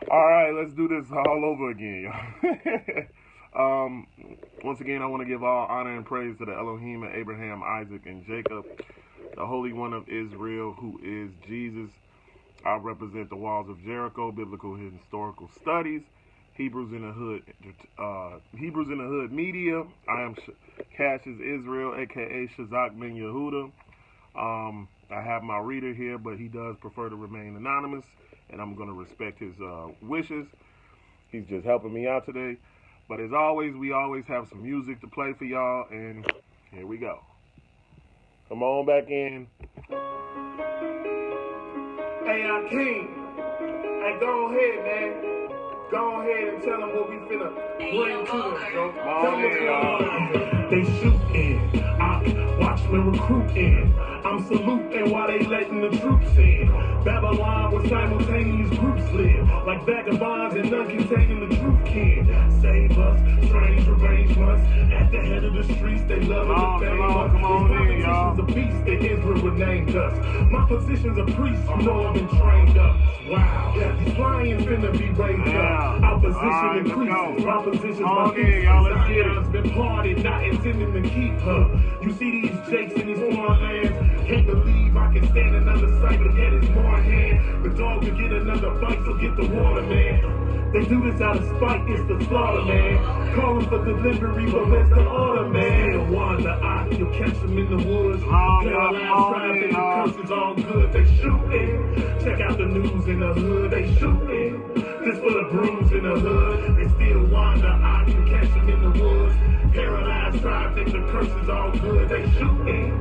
All right, let's do this all over again, y'all. Once again, I want to give all honor and praise to the Elohim of Abraham, Isaac, and Jacob, the Holy One of Israel, who is Jesus. I represent the walls of Jericho, biblical and historical studies, Hebrews in the Hood Media. I am Cassius Israel, aka Shazak Ben Yehuda. I have my reader here, but he does prefer to remain anonymous, and I'm going to respect his wishes. He's just helping me out today. But as always, we always have some music to play for y'all, and here we go. Come on back in. Hey, King. Hey, go ahead, man. Go ahead and tell them what we finna bring to them, Joe. Tell them what's going on. They shootin', I watch me recruiting. I'm saluting while they letting the troops in. Babylon where simultaneous groups live, like vagabonds and none containing the truth can. Save us, strange arrangements. At the head of the streets, they love and defame us. These politicians of beasts, that Israel would named us. My position's a priest, you know I've been trained up. Wow, these lions finna be raised up. Opposition increases, my position's my thesis. Zion's been parted, not intending to keep her. You see these jakes in these foreign lands. Can't believe I can stand another sight, but yet it's more in hand. The dog can get another bite, so get the water, man. They do this out of spite, it's the slaughter, man. Calling for delivery, but where's the order, man? Still wander, you'll catch them in the woods. Paralyzed traffic, the curses all good, they shooting. Check out the news in the hood, they shooting. This for the bruised in the hood. They still wander, you'll catch them in the woods. Paralyzed tribe, think the curse is all good, they shooting.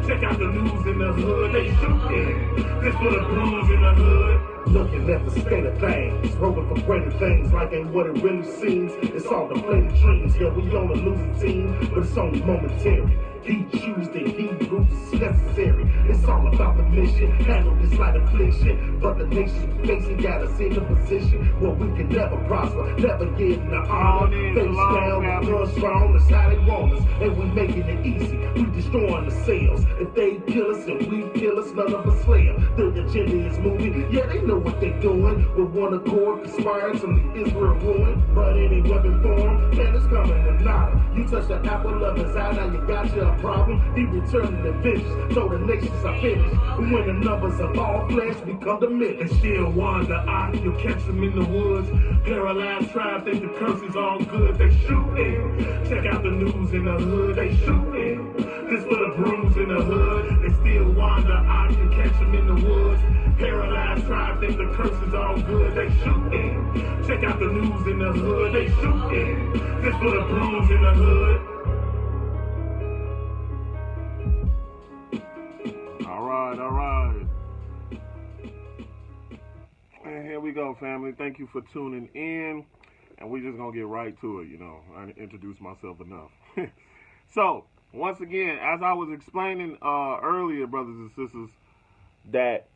Check out the news in the hood, they shooting. This for the bruised in the hood. Looking at the state of things, hoping for greater things, like ain't what it really seems. It's all the playing dreams, yeah, we on a losing team, but it's only momentary. He choose the Hebrews is necessary. It's all about the mission. Handle this light affliction. But the nation facing got us in a position where we can never prosper, never get in the honor. Face down, we run strong, that's how they want us. And we making it easy. We destroying the sales. If they kill us and we kill us, none of us slay them. The agenda is moving. Yeah, they know what they doing. With one accord, conspiring to leave Israel ruin. But any weapon form, man, it's coming with nada. You touch the apple of his eye, now you got your problem. He returned the vengeance, so the nations are finished. When the numbers of all flesh become the myth. And still wander, you'll catch them in the woods. Paralyzed tribe, think the curse is all good, they shooting. Check out the news in the hood, they shooting. This for the bruised in the hood. They still wander, you'll catch them in the woods. Paralyzed tribe, think the curse is all good, they shooting. Check out the news in the hood, they shooting. This for the bruised in the hood. All right. And here we go, family. Thank you for tuning in. And we're just going to get right to it, I introduced myself enough. So, once again, as I was explaining earlier, brothers and sisters, that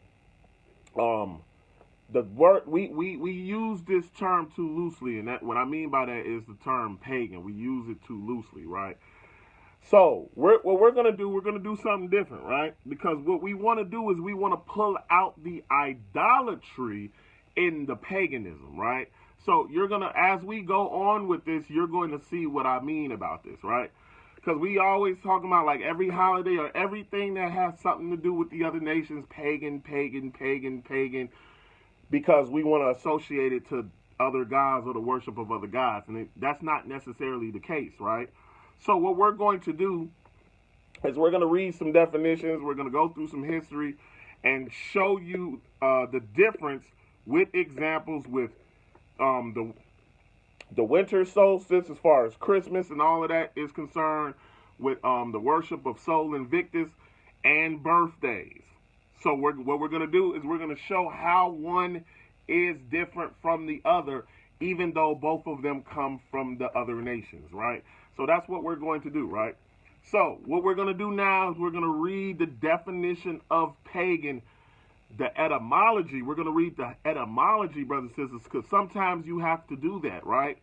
the word we use this term too loosely, and that what I mean by that is the term pagan. We use it too loosely, right? So what we're gonna do something different, right? Because what we want to do is we want to pull out the idolatry in the paganism, right? So you're gonna, as we go on with this, you're going to see what I mean about this, right? Because we always talk about like every holiday or everything that has something to do with the other nations, pagan, because we want to associate it to other gods or the worship of other gods, and that's not necessarily the case, right? So what we're going to do is we're going to read some definitions. We're going to go through some history and show you the difference with examples with the winter solstice as far as Christmas and all of that is concerned, with the worship of Sol Invictus and birthdays. So what we're going to do is we're going to show how one is different from the other, even though both of them come from the other nations, right? So that's what we're going to do, right? So what we're going to do now is we're going to read the definition of pagan, the etymology. We're going to read the etymology, brothers and sisters, because sometimes you have to do that, right?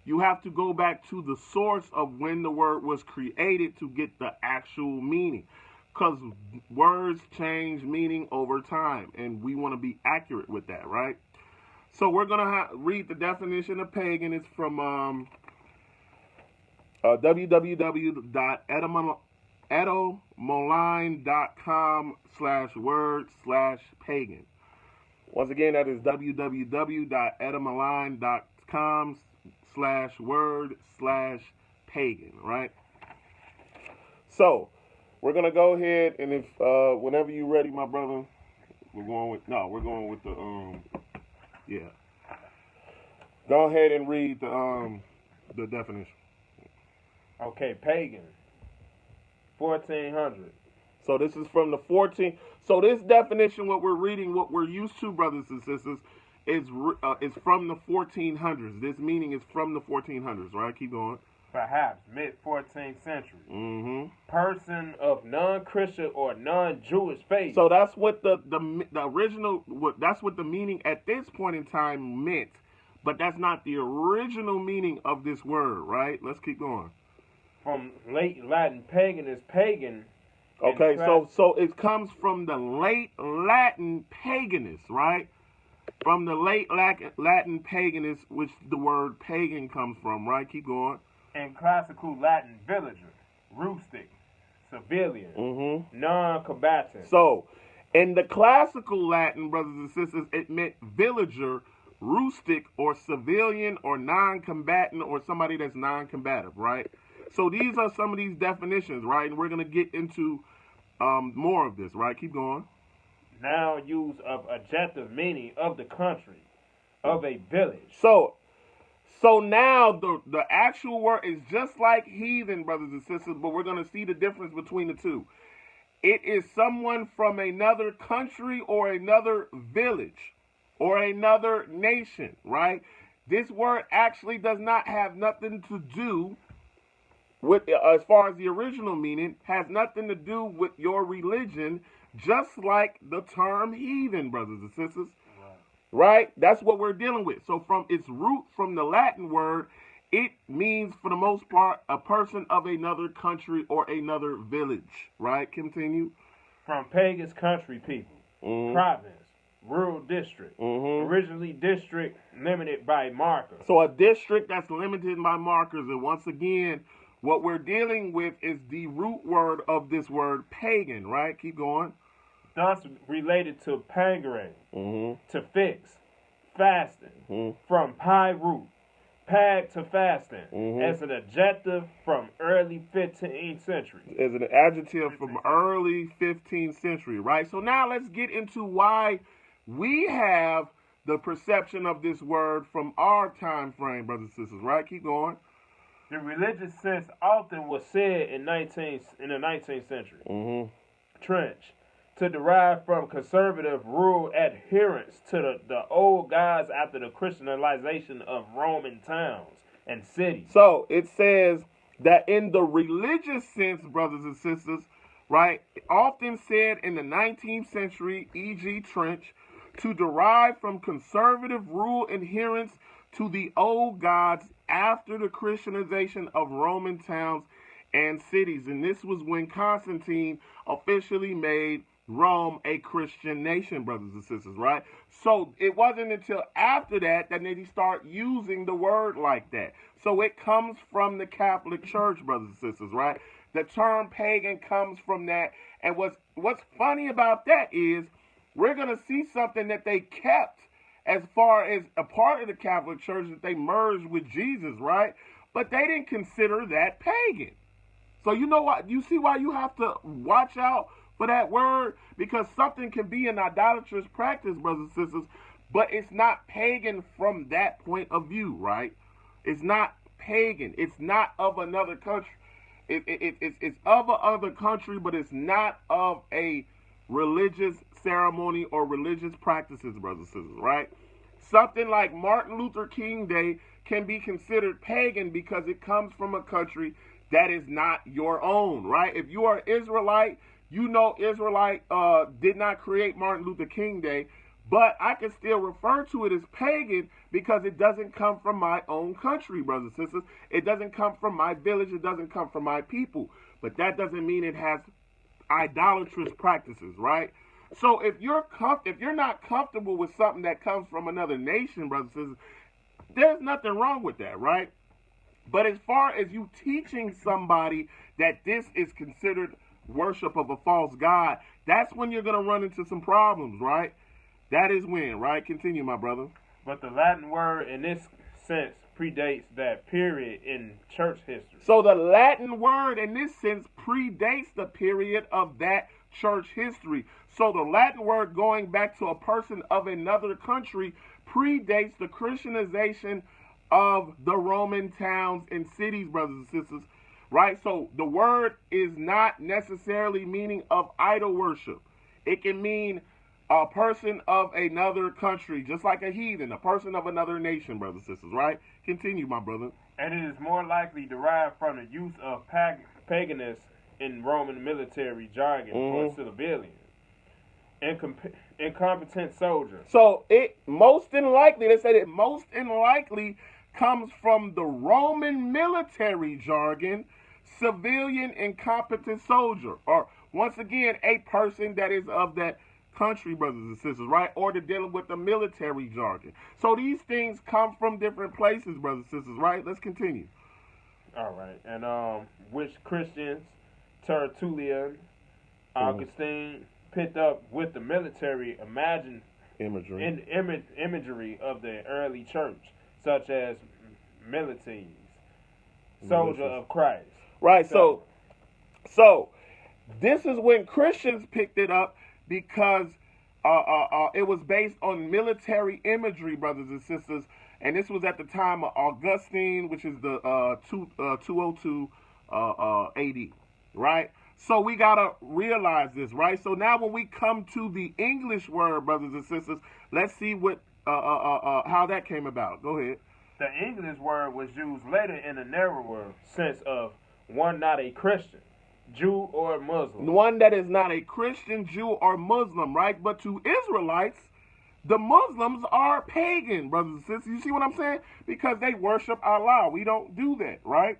You have to go back to the source of when the word was created to get the actual meaning, because words change meaning over time, and we want to be accurate with that, right? So we're going to read the definition of pagan. It's from www.edomalign.com/word/pagan. Once again, that is www.edomalign.com/word/pagan, right? So we're going to go ahead, and if whenever you're ready, my brother, we're going with the yeah. Go ahead and read the definition. Okay, pagan. 1400. So this is from the 14. So this definition, what we're reading, what we're used to, brothers and sisters, is from the 1400s. This meaning is from the 1400s, right? Keep going. Perhaps mid-14th century. Mm-hmm. Person of non-Christian or non-Jewish faith. So that's what the original. That's what the meaning at this point in time meant, but that's not the original meaning of this word, right? Let's keep going. From late Latin, pagan is pagan. Okay, so it comes from the late Latin paganist, right? From the late Latin paganist, which the word pagan comes from, right? Keep going. And classical Latin, villager, rustic, civilian, non-combatant. So, in the classical Latin, brothers and sisters, it meant villager, rustic, or civilian, or non-combatant, or somebody that's non-combative, right? So these are some of these definitions, right? And we're going to get into more of this, right? Keep going. Now use of adjective meaning of the country, of a village. So now the actual word is just like heathen, brothers and sisters, but we're going to see the difference between the two. It is someone from another country or another village or another nation, right? This word actually does not have nothing to do with, as far as the original meaning, has nothing to do with your religion, just like the term heathen, brothers and sisters. Right? That's what we're dealing with. So from its root, from the Latin word, it means, for the most part, a person of another country or another village. Right? Continue. From pagans, country people, province, rural district, originally district limited by markers. So a district that's limited by markers. And once again, what we're dealing with is the root word of this word, pagan. Right? Keep going. Thus related to pangering, to fix, fasting, from pi root, pag to fasting, as an adjective from early 15th century. As an adjective from early 15th century, right? So now let's get into why we have the perception of this word from our time frame, brothers and sisters, right? Keep going. The religious sense often was said in the 19th century. Trench. To derive from conservative rural adherence to the old gods after the Christianization of Roman towns and cities. So it says that in the religious sense, brothers and sisters, right, often said in the 19th century, e.g. Trench, to derive from conservative rural adherence to the old gods after the Christianization of Roman towns and cities. And this was when Constantine officially made Rome a Christian nation, brothers and sisters, right? So it wasn't until after that they start using the word like that. So it comes from the Catholic Church, brothers and sisters, right? The term pagan comes from that. And what's funny about that is we're going to see something that they kept as far as a part of the Catholic Church that they merged with Jesus, right? But they didn't consider that pagan. So you know what? You see why you have to watch out for that word, because something can be an idolatrous practice, brothers and sisters, but it's not pagan from that point of view, right? It's not pagan. It's not of another country. It's of another country, but it's not of a religious ceremony or religious practices, brothers and sisters, right? Something like Martin Luther King Day can be considered pagan because it comes from a country that is not your own, right? If you are Israelite, you know Israelite did not create Martin Luther King Day, but I can still refer to it as pagan because it doesn't come from my own country, brothers and sisters. It doesn't come from my village. It doesn't come from my people. But that doesn't mean it has idolatrous practices, right? So if you're not comfortable with something that comes from another nation, brothers and sisters, there's nothing wrong with that, right? But as far as you teaching somebody that this is considered worship of a false god, that's when you're going to run into some problems, right? That is when, right? Continue, my brother. But the Latin word in this sense predates that period in church history. So the Latin word in this sense predates the period of that church history. So the Latin word going back to a person of another country predates the Christianization of the Roman towns and cities, brothers and sisters, right? So the word is not necessarily meaning of idol worship. It can mean a person of another country, just like a heathen, a person of another nation, brothers and sisters, right? Continue, my brother. And it is more likely derived from the use of paganism in Roman military jargon for civilians. Incompetent soldiers. So it most than likely, they said it most than likely comes from the Roman military jargon, civilian incompetent soldier, or once again, a person that is of that country, brothers and sisters, right? Or to dealing with the military jargon. So these things come from different places, brothers and sisters, right? Let's continue. All right. And which Christians, Tertullian, Augustine, picked up with the military imagery of the early church, such as milites, soldier of Christ. Right. So this is when Christians picked it up because it was based on military imagery, brothers and sisters, and this was at the time of Augustine, which is the 202 AD, right? So we gotta realize this, right? So now when we come to the English word, brothers and sisters, let's see what how that came about. Go ahead. The English word was used later in a narrower sense of one not a Christian, Jew or Muslim. One that is not a Christian, Jew, or Muslim, right? But to Israelites, the Muslims are pagan, brothers and sisters. You see what I'm saying? Because they worship Allah. We don't do that, right?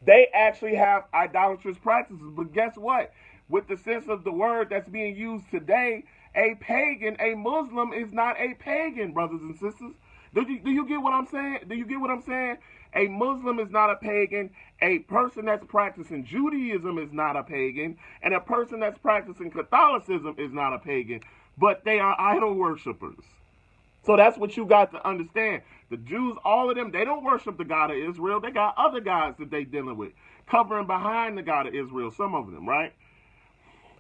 They actually have idolatrous practices. But guess what? With the sense of the word that's being used today, a pagan, a Muslim is not a pagan, brothers and sisters. Do you get what I'm saying? Do you get what I'm saying? A Muslim is not a pagan. A person that's practicing Judaism is not a pagan. And a person that's practicing Catholicism is not a pagan. But they are idol worshipers. So that's what you got to understand. The Jews, all of them, they don't worship the God of Israel. They got other gods that they dealing with, covering behind the God of Israel, some of them, right?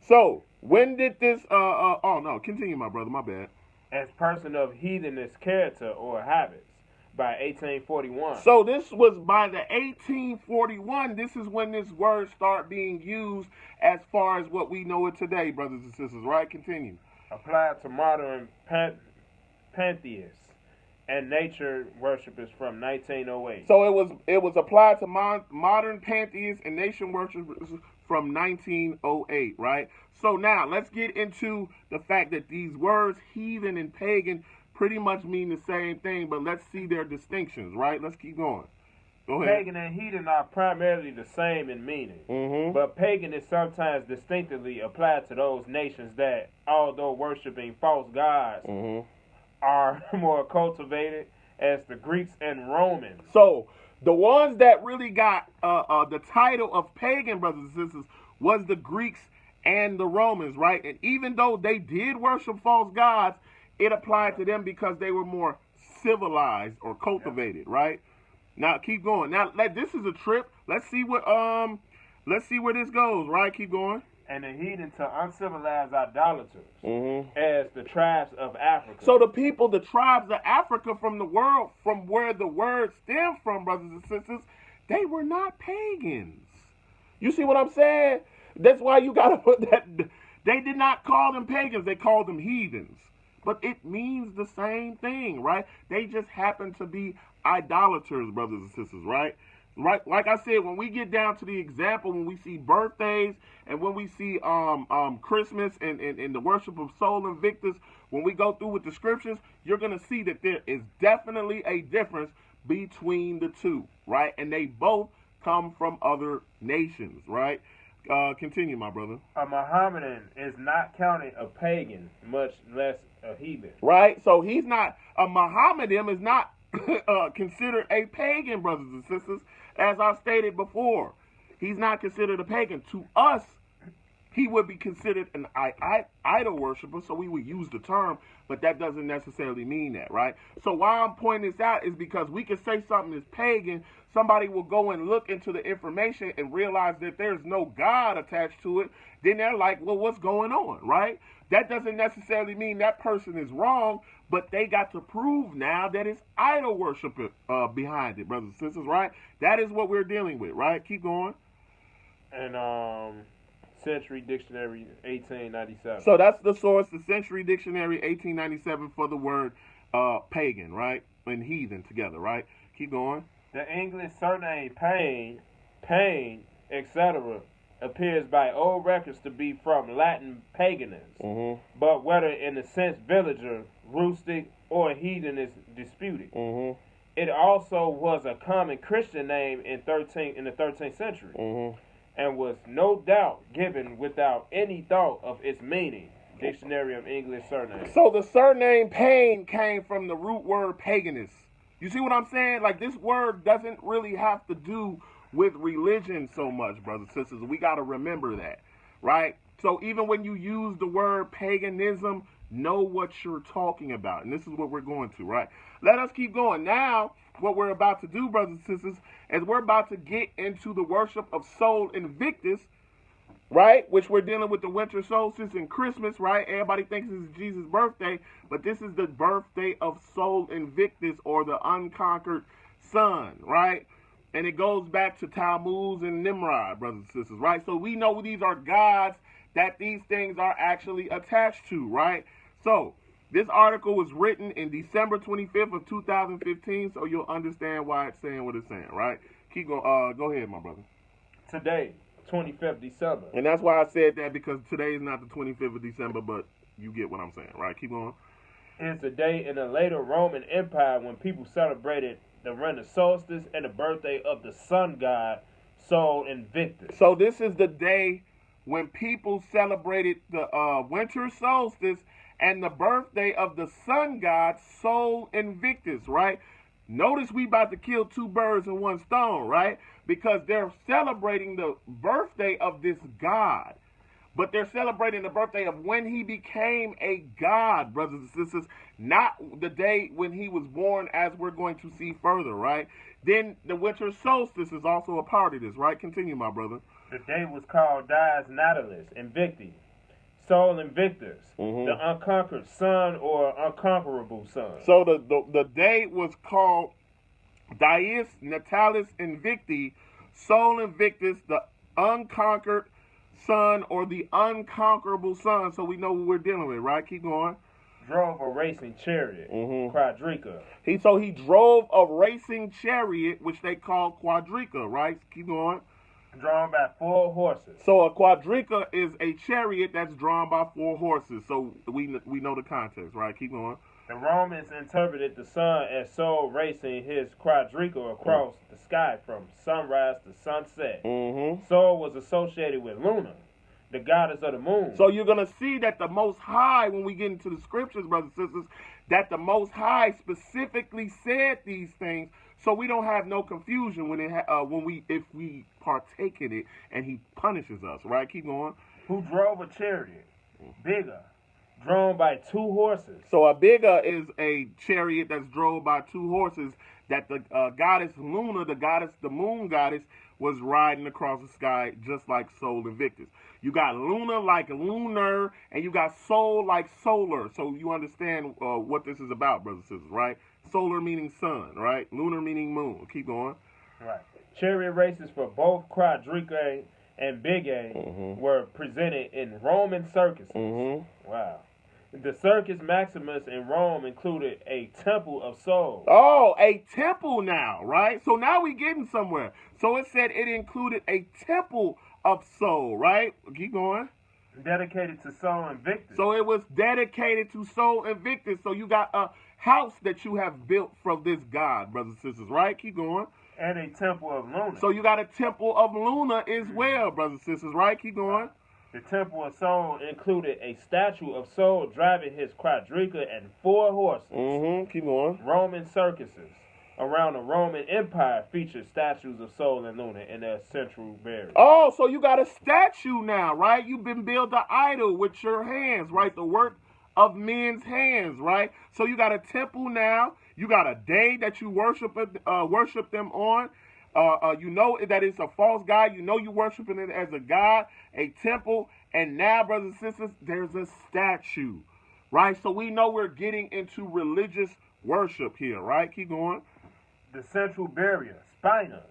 So, when did this, oh no, continue, my brother, my bad. As person of heathenist character or habits by 1841. So this was by the 1841, this is when this word started being used as far as what we know it today, brothers and sisters, right? Continue. Applied to modern pantheists and nature worshippers from 1908. So it was applied to modern pantheists and nation worshippers from 1908, right? So now let's get into the fact that these words, heathen and pagan, pretty much mean the same thing, but let's see their distinctions, right? Let's keep going. Go ahead. Pagan and heathen are primarily the same in meaning, but pagan is sometimes distinctively applied to those nations that, although worshiping false gods, are more cultivated as the Greeks and Romans. So the ones that really got the title of pagan, brothers and sisters, was the Greeks and the Romans, right? And even though they did worship false gods, it applied to them because they were more civilized or cultivated, right? Now keep going. Now this is a trip. Let's see where this goes, right? Keep going. And the heathen to uncivilized idolaters as the tribes of Africa. So the tribes of Africa from the world, from where the word stemmed from, brothers and sisters, they were not pagans. You see what I'm saying? That's why you got to put that. They did not call them pagans. They called them heathens. But it means the same thing, right? They just happen to be idolaters, brothers and sisters, right? Right, like I said, when we get down to the example, when we see birthdays and when we see Christmas and the worship of Sol Invictus, when we go through with the scriptures, you're going to see that there is definitely a difference between the two, right? And they both come from other nations, right? Continue, my brother. A Mohammedan is not counted a pagan, much less a heathen. Right? So he's not, a Mohammedan is not considered a pagan, brothers and sisters. As I stated before, he's not considered a pagan. To us, he would be considered an idol worshiper, so we would use the term, but that doesn't necessarily mean that, right? So why I'm pointing this out is because we can say something is pagan, somebody will go and look into the information and realize that there's no God attached to it, then they're like, well, what's going on, right? That doesn't necessarily mean that person is wrong, but they got to prove now that it's idol worship behind it, brothers and sisters, right? That is what we're dealing with, right? Keep going. And Century Dictionary 1897. So that's the source, the Century Dictionary 1897 for the word pagan, right? And heathen together, right? Keep going. The English surname Pain, etc., appears by old records to be from Latin paganus, but whether in the sense villager, rustic, or heathen is disputed. It also was a common Christian name in the 13th century, and was no doubt given without any thought of its meaning. Dictionary of English Surnames. So the surname Pain came from the root word paganus. You see what I'm saying? Like, this word doesn't really have to do with religion so much, brothers and sisters. We got to remember that, right? So even when you use the word paganism, know what you're talking about. And this is what we're going to, right? Let us keep going. Now, what we're about to do, brothers and sisters, is we're about to get into the worship of Sol Invictus, right? Which we're dealing with the winter solstice and Christmas, right? Everybody thinks this is Jesus' birthday, but this is the birthday of Sol Invictus, or the unconquered sun, right? And it goes back to Tammuz and Nimrod, brothers and sisters, right? So we know these are gods that these things are actually attached to, right? So this article was written in December 25th of 2015, so you'll understand why it's saying what it's saying, right? Keep going. Go ahead, my brother. Today, 25th December. And that's why I said that, because today is not the 25th of December, but you get what I'm saying, right? Keep going. It's a day in the later Roman Empire when people celebrated the winter solstice and the birthday of the sun god, Sol Invictus. So this is the day when people celebrated the winter solstice and the birthday of the sun god, Sol Invictus, right? Notice we about to kill two birds in one stone, right? Because they're celebrating the birthday of this god. But they're celebrating the birthday of when he became a god, brothers and sisters, not the day when he was born, as we're going to see further, right? Then the winter solstice is also a part of this, right? Continue, my brother. The day was called Dies Natalis Invicti, Sol Invictus, the unconquered sun or unconquerable sun. So the day was called Dies Natalis Invicti, Sol Invictus, the unconquered sun or the unconquerable sun. So we know what we're dealing with, right? Keep going. Drove a racing chariot, quadrica. He drove a racing chariot, which they call quadrica, right? Keep going. Drawn by 4 horses. So a quadrica is a chariot that's drawn by 4 horses. So we know the context, right? Keep going. The Romans interpreted the sun as Sol racing his quadrica across the sky from sunrise to sunset. Sol was associated with Luna, the goddess of the moon. So you're going to see that the Most High, when we get into the scriptures, brothers and sisters, that the Most High specifically said these things, so we don't have no confusion if we partake in it and he punishes us, right? Keep going. Who drove a chariot, bigger, drawn by 2 horses. So a bigger is a chariot that's drawn by 2 horses that the goddess Luna, the moon goddess, was riding across the sky just like Sol Invictus. You got Luna like lunar, and you got Sol like solar. So you understand what this is about, brothers and sisters, right? Solar meaning sun, right? Lunar meaning moon. Keep going. Right. Chariot races for both quadrica and biga were presented in Roman circuses. Wow. The Circus Maximus in Rome included a temple of Sol. Oh, a temple now, right? So now we getting somewhere. So it said it included a temple of Sol, right? Keep going. Dedicated to Sol Invictus. So it was dedicated to Sol Invictus. So you got a house that you have built from this god, brothers and sisters, right? Keep going. And a temple of Luna. So you got a temple of Luna as well, brothers and sisters, right? Keep going. The temple of Sol included a statue of Sol driving his quadriga and 4 horses. Keep going. Roman circuses around the Roman Empire featured statues of Sol and Luna in their central burial. Oh, so you got a statue now, right? You've been built an idol with your hands, right? The work of men's hands, right? So you got a temple now. You got a day that you worship them on. You know that it's a false god. You know you worshiping it as a god, a temple. And now, brothers and sisters, there's a statue, right? So we know we're getting into religious worship here, right? Keep going. The central barrier, spina,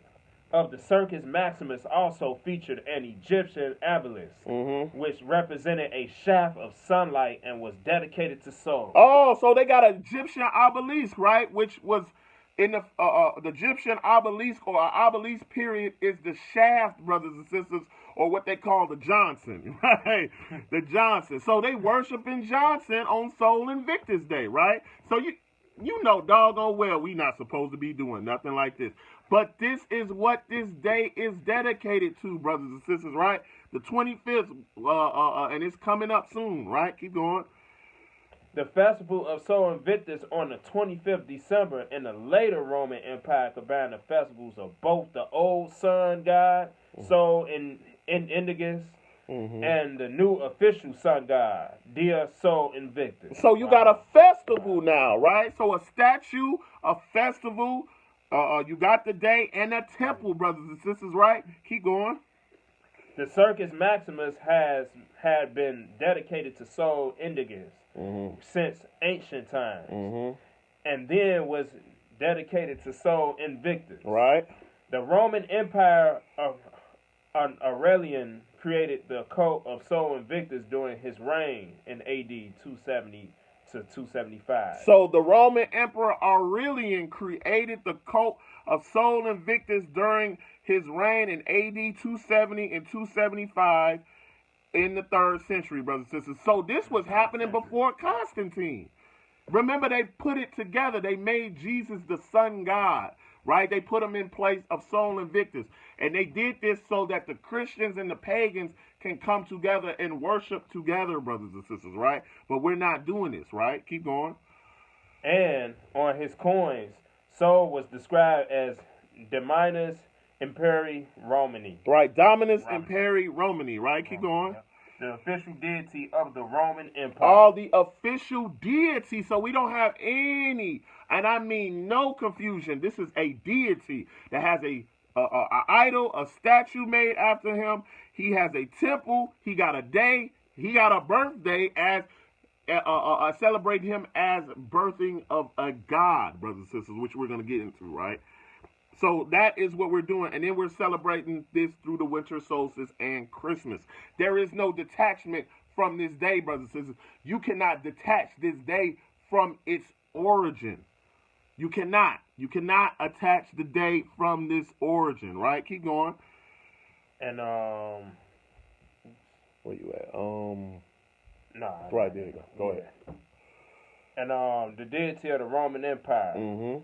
of the Circus Maximus also featured an Egyptian obelisk, which represented a shaft of sunlight and was dedicated to Sol. Oh, so they got an Egyptian obelisk, right? Which was in the Egyptian obelisk, or obelisk period, is the shaft, brothers and sisters, or what they call the Johnson, right? The Johnson. So they worshiping Johnson on Sol Invictus Day, right? So you know doggone well we not supposed to be doing nothing like this. But this is what this day is dedicated to, brothers and sisters, right? The 25th, and it's coming up soon, right? Keep going. The festival of Sol Invictus on the 25th December in the later Roman Empire combined the festivals of both the old sun god, Sol Indicus, and the new official sun god, Dia Sol Invictus. So you got a festival now, right? So a statue, a festival, you got the day, and a temple, brothers and sisters, right? Keep going. The Circus Maximus had been dedicated to Sol Indicus since ancient times, and then was dedicated to Sol Invictus. Right. The Roman Empire of Aurelian created the cult of Sol Invictus during his reign in AD 270 to 275. So the Roman Emperor Aurelian created the cult of Sol Invictus during his reign in AD 270 and 275 in the 3rd century, brothers and sisters. So this was happening before Constantine. Remember, they put it together. They made Jesus the sun god, right? They put him in place of Sol Invictus. And they did this so that the Christians and the pagans can come together and worship together, brothers and sisters, right? But we're not doing this, right? Keep going. And on his coins, Sol was described as Dominus Imperii Romani. Right, Dominus Imperii Romani, right? Keep going. The official deity of the Roman Empire. All the official deity. So we don't have any, and I mean no confusion. This is a deity that has a idol, a statue made after him. He has a temple. He got a day. He got a birthday as celebrating him as birthing of a god, brothers and sisters, which we're going to get into, right? So that is what we're doing. And then we're celebrating this through the winter solstice and Christmas. There is no detachment from this day, brothers and sisters. You cannot detach this day from its origin. You cannot. You cannot attach the day from this origin, right? Keep going. And, where you at? Nah. Right, there you go. Go ahead. And the deity of the Roman Empire.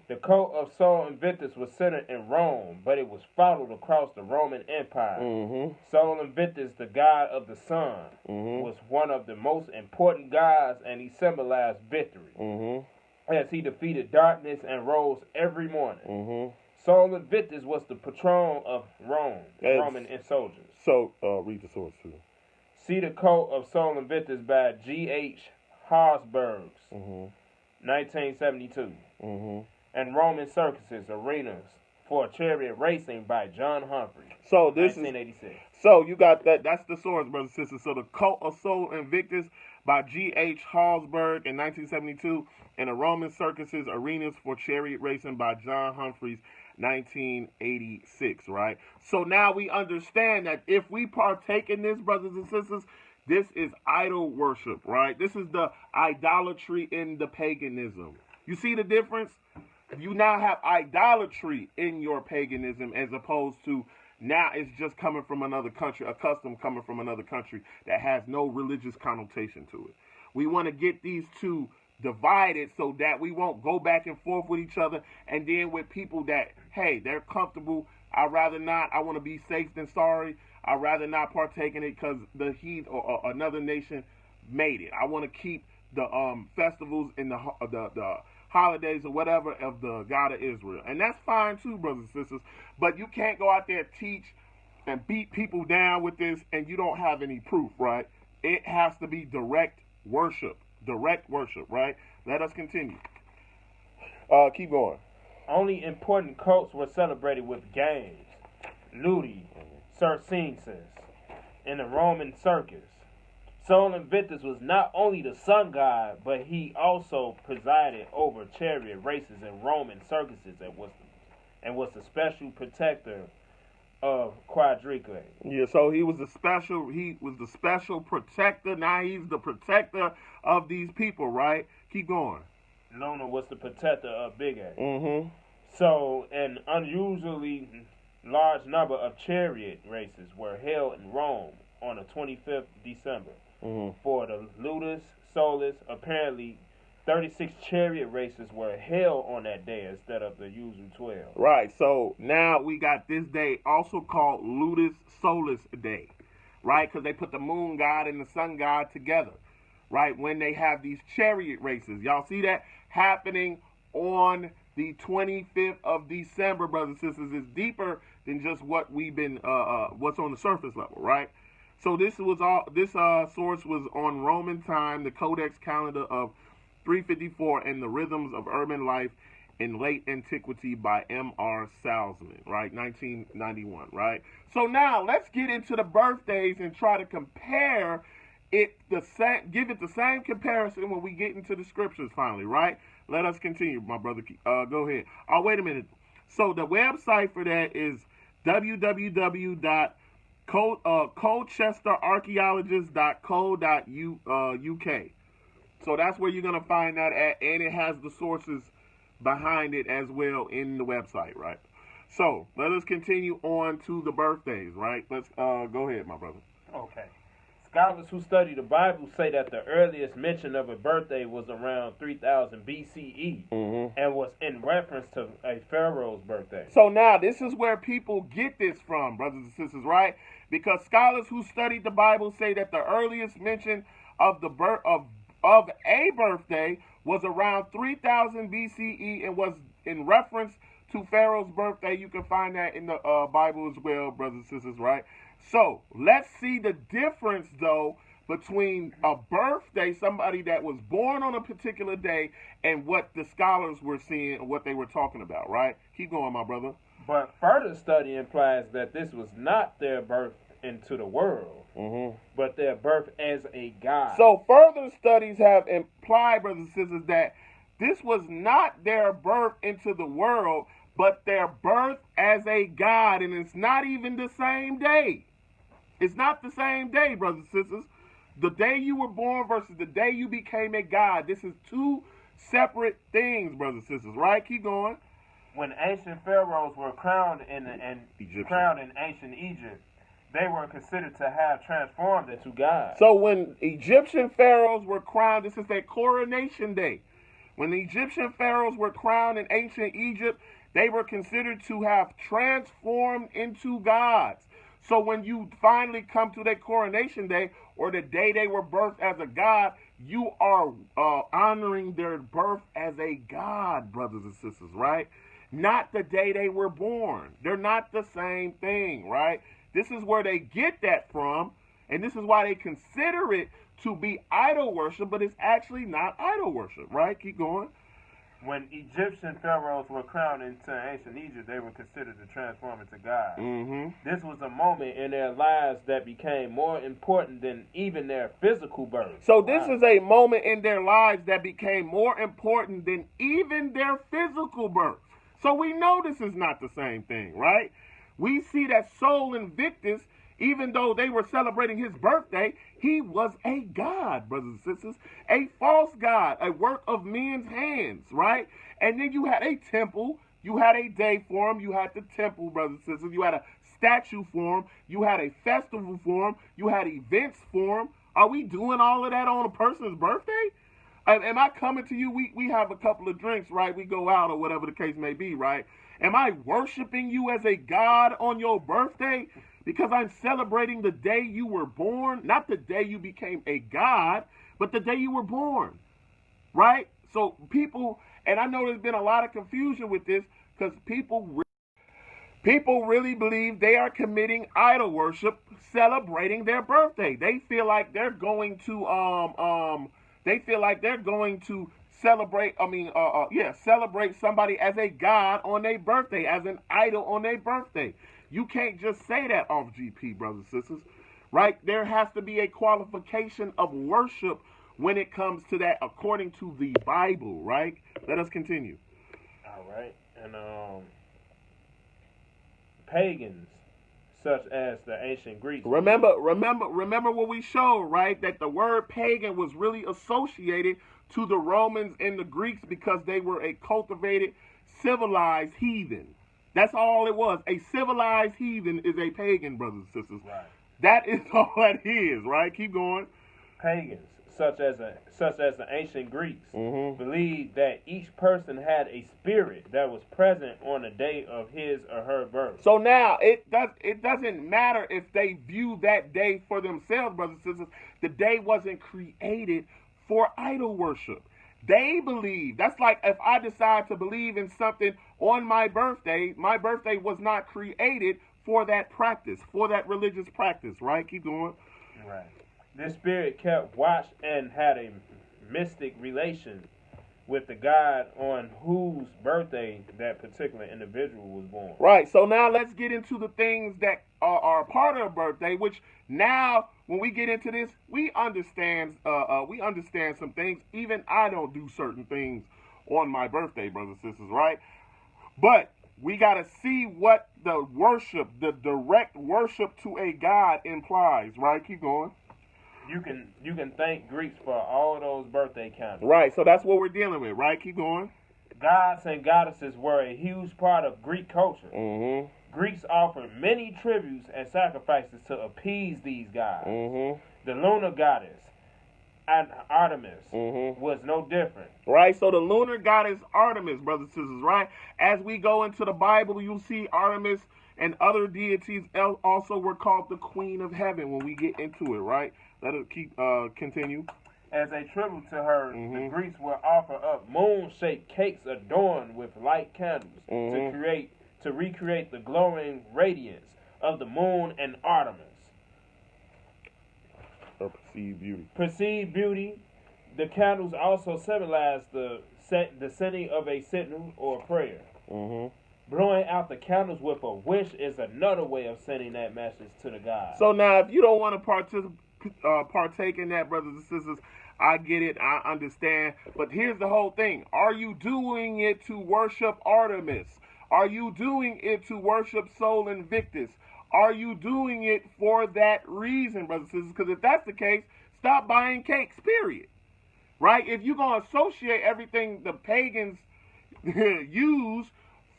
The cult of Sol Invictus was centered in Rome, but it was followed across the Roman Empire. Sol Invictus, the god of the sun, was one of the most important gods, and he symbolized victory, as he defeated darkness and rose every morning. Sol Invictus was the patron of Rome, Roman soldiers. So, read the source too. See the cult of Sol Invictus by G.H. Harsbergs, 1972, and Roman circuses, arenas for chariot racing by John Humphrey, so this 1986. So you got that. That's the source, brothers and sisters. So the cult of Sol Invictus by G.H. Harsberg in 1972, and the Roman circuses, arenas for chariot racing by John Humphreys, 1986, right? So now we understand that if we partake in this, brothers and sisters, this is idol worship, right? This is the idolatry in the paganism. You see the difference? You now have idolatry in your paganism as opposed to now it's just coming from another country, a custom coming from another country that has no religious connotation to it. We want to get these two divided so that we won't go back and forth with each other, and then with people that, hey, they're comfortable. I'd rather not. I want to be safe than sorry. I'd rather not partake in it because the heat or another nation made it. I want to keep the festivals and the holidays or whatever of the God of Israel. And that's fine too, brothers and sisters. But you can't go out there and teach and beat people down with this and you don't have any proof, right? It has to be direct worship. Direct worship, right? Let us continue. Keep going. Only important cults were celebrated with games, nudity, circenses, in the Roman circus. Sol Invictus was not only the sun god, but he also presided over chariot races in Roman circuses and was the special protector of Quadrique. Yeah, so he was the special protector. Now he's the protector of these people, right? Keep going. Luna was the protector of Big A. Mm-hmm. So an unusually large number of chariot races were held in Rome on the 25th December. Mm-hmm. For the Ludus Solis, apparently 36 chariot races were held on that day instead of the usual 12. Right, so now we got this day also called Ludus Solis Day, right? Because they put the moon god and the sun god together, right? When they have these chariot races. Y'all see that happening on the 25th of December, brothers and sisters. It's deeper than just what we've been, what's on the surface level, right? So this source was on Roman time, the Codex calendar of 354, and the Rhythms of Urban Life in Late Antiquity by M.R. Salzman, right? 1991, right? So now let's get into the birthdays and try to compare it give it the same comparison when we get into the scriptures finally, right? Let us continue, my brother. Go ahead. Oh, wait a minute. So the website for that is colchesterarchaeologist.co.uk. So that's where you're going to find that at, and it has the sources behind it as well in the website, right? So let us continue on to the birthdays, right? Let's go ahead, my brother. Okay. Scholars who study the Bible say that the earliest mention of a birthday was around 3000 BCE and was in reference to a pharaoh's birthday. So now this is where people get this from, brothers and sisters, right? Because scholars who studied the Bible say that the earliest mention of the birth of a birthday was around 3000 BCE and was in reference to Pharaoh's birthday. You can find that in the Bible as well, brothers and sisters, right? So let's see the difference, though, between a birthday, somebody that was born on a particular day, and what the scholars were seeing and what they were talking about, right? Keep going, my brother. But further study implies that this was not their birth into the world, but their birth as a god. So further studies have implied, brothers and sisters, that this was not their birth into the world, but their birth as a god, and it's not even the same day. It's not the same day, brothers and sisters. The day you were born versus the day you became a god. This is two separate things, brothers and sisters, right? Keep going. When ancient pharaohs were crowned in ancient Egypt, they were considered to have transformed into gods. So when Egyptian pharaohs were crowned, this is their coronation day. When the Egyptian pharaohs were crowned in ancient Egypt, they were considered to have transformed into gods. So when you finally come to their coronation day, or the day they were birthed as a god, you are honoring their birth as a god, brothers and sisters, right? Not the day they were born. They're not the same thing, right? This is where they get that from, and this is why they consider it to be idol worship, but it's actually not idol worship, right? Keep going. When Egyptian pharaohs were crowned into ancient Egypt, they were considered to transform into gods. This was a moment in their lives that became more important than even their physical birth. So this is a moment in their lives that became more important than even their physical birth. So we know this is not the same thing, right? We see that Sol Invictus, even though they were celebrating his birthday, he was a god, brothers and sisters, a false god, a work of men's hands, right? And then you had a temple, you had a day for him, you had the temple, brothers and sisters, you had a statue for him, you had a festival for him, you had events for him. Are we doing all of that on a person's birthday? Am I coming to you? We have a couple of drinks, right? We go out or whatever the case may be, right? Am I worshiping you as a God on your birthday because I'm celebrating the day you were born? Not the day you became a God, but the day you were born, right? So people, and I know there's been a lot of confusion with this because people really believe they are committing idol worship, celebrating their birthday. They feel like they're going to celebrate. Celebrate somebody as a god on their birthday, as an idol on their birthday. You can't just say that off GP, brothers and sisters, right? There has to be a qualification of worship when it comes to that, according to the Bible, right? Let us continue. All right, and pagans, such as the ancient Greeks. Remember what we showed, right? That the word pagan was really associated to the Romans and the Greeks because they were a cultivated, civilized heathen. That's all it was. A civilized heathen is a pagan, brothers and sisters. Right. That is all that is, right? Keep going. Pagans, such as the ancient Greeks, believed that each person had a spirit that was present on the day of his or her birth. So now it doesn't matter if they view that day for themselves, brothers and sisters. The day wasn't created for idol worship. They believe. That's like if I decide to believe in something on my birthday was not created for that practice, for that religious practice, right? Keep going. Right. This spirit kept watch and had a mystic relation with the God on whose birthday that particular individual was born. Right. So now let's get into the things that are part of a birthday, which now when we get into this, we understand some things. Even I don't do certain things on my birthday, brothers and sisters, right? But we got to see what the worship, the direct worship to a God implies, right? Keep going. You can thank Greeks for all those birthday candles. Right, so that's what we're dealing with, right? Keep going. Gods and goddesses were a huge part of Greek culture. Mm-hmm. Greeks offered many tributes and sacrifices to appease these gods. Mm-hmm. The lunar goddess, Artemis, was no different. Right, so the lunar goddess Artemis, brothers and sisters, right? As we go into the Bible, you'll see Artemis and other deities also were called the Queen of Heaven when we get into it, right? Let us continue. As a tribute to her, the Greeks would offer up moon-shaped cakes adorned with light candles to recreate the glowing radiance of the moon and Artemis. Or perceived beauty. Perceived beauty. The candles also symbolize the sending of a signal or prayer. Blowing out the candles with a wish is another way of sending that message to the God. So now, if you don't want to partake in that, brothers and sisters, I get it, I understand. But here's the whole thing. Are you doing it to worship Artemis? Are you doing it to worship Sol Invictus? Are you doing it for that reason, brothers and sisters? Because if that's the case, stop buying cakes, period. Right? If you're going to associate everything the pagans use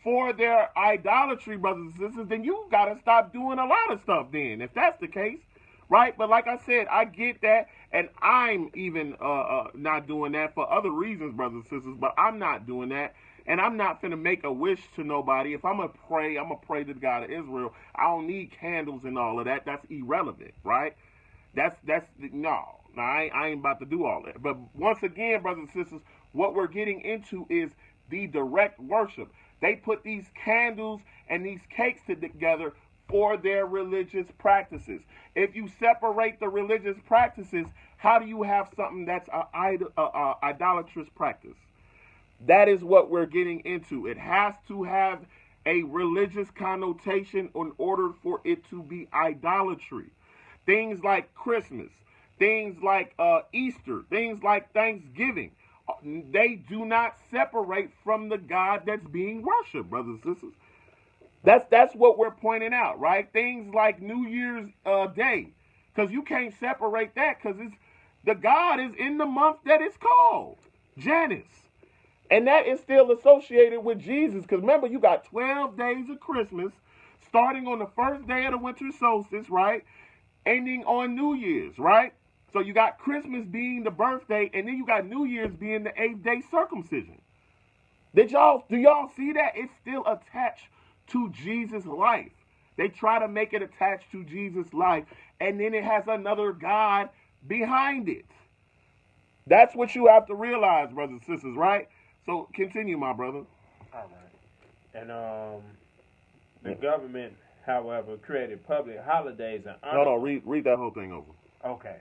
for their idolatry, brothers and sisters, then you got to stop doing a lot of stuff then, if that's the case. Right? But like I said, I get that, and I'm even not doing that for other reasons, brothers and sisters, but I'm not doing that, and I'm not finna make a wish to nobody. If I'm going to pray to the God of Israel. I don't need candles and all of that. That's irrelevant, right? No, I ain't about to do all that. But once again, brothers and sisters, what we're getting into is the direct worship. They put these candles and these cakes together for their religious practices. If you separate the religious practices, how do you have something that's an idolatrous practice? That is what we're getting into. It has to have a religious connotation in order for it to be idolatry. Things like Christmas, things like Easter, things like Thanksgiving, they do not separate from the God that's being worshipped, brothers and sisters. That's what we're pointing out, right? Things like New Year's Day, because you can't separate that because the God is in the month that it's called, Janus. And that is still associated with Jesus, because remember, you got 12 days of Christmas, starting on the first day of the winter solstice, right? Ending on New Year's, right? So you got Christmas being the birthday, and then you got New Year's being the 8th day circumcision. Do y'all see that? It's still attached to Jesus' life. They try to make it attached to Jesus' life, and then it has another God behind it. That's what you have to realize, brothers and sisters, right? So continue, my brother. All right. And the government, however, created public holidays and honor. No, read that whole thing over. Okay.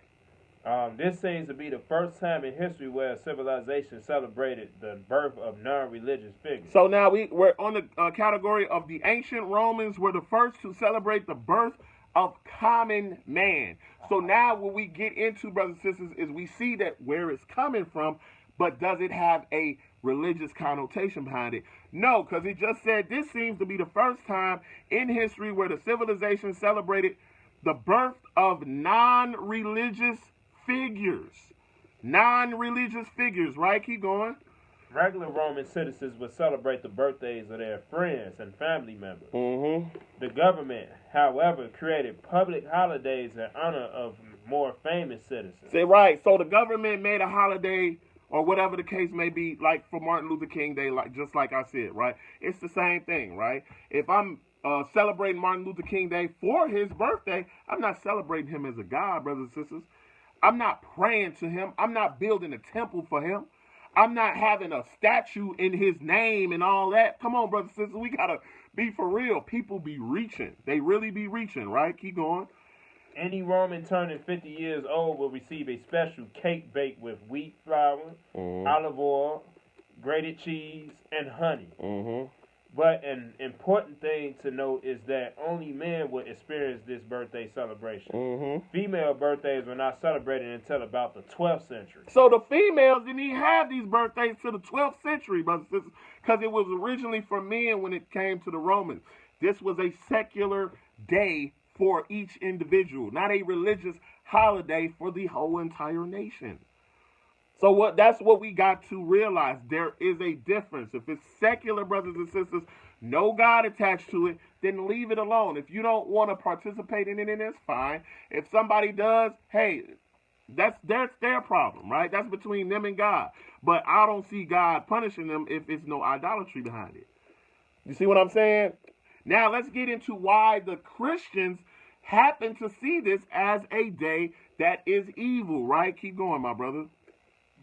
This seems to be the first time in history where a civilization celebrated the birth of non-religious figures. So now we're on the category of the ancient Romans were the first to celebrate the birth of common man. So now what we get into, brothers and sisters, is we see that where it's coming from, but does it have a religious connotation behind it? No, because it just said this seems to be the first time in history where the civilization celebrated the birth of non-religious figures. Non-religious figures, right? Keep going. Regular Roman citizens would celebrate the birthdays of their friends and family members. Mm-hmm. The government, however, created public holidays in honor of more famous citizens. Say right. So the government made a holiday or whatever the case may be, like for Martin Luther King Day, just like I said, right? It's the same thing, right? If I'm celebrating Martin Luther King Day for his birthday, I'm not celebrating him as a god, brothers and sisters. I'm not praying to him. I'm not building a temple for him. I'm not having a statue in his name and all that. Come on, brothers and sisters. We got to be for real. People be reaching. They really be reaching, right? Keep going. Any Roman turning 50 years old will receive a special cake baked with wheat flour, olive oil, grated cheese, and honey. Mm-hmm. But an important thing to note is that only men would experience this birthday celebration. Mm-hmm. Female birthdays were not celebrated until about the 12th century. So the females didn't even have these birthdays till the 12th century, brothers and sisters, because it was originally for men when it came to the Romans. This was a secular day for each individual, not a religious holiday for the whole entire nation. So that's what we got to realize. There is a difference. If it's secular, brothers and sisters, no God attached to it, then leave it alone. If you don't want to participate in it, then it's fine. If somebody does, hey, that's their problem, right? That's between them and God. But I don't see God punishing them if it's no idolatry behind it. You see what I'm saying? Now let's get into why the Christians happen to see this as a day that is evil, right? Keep going, my brother.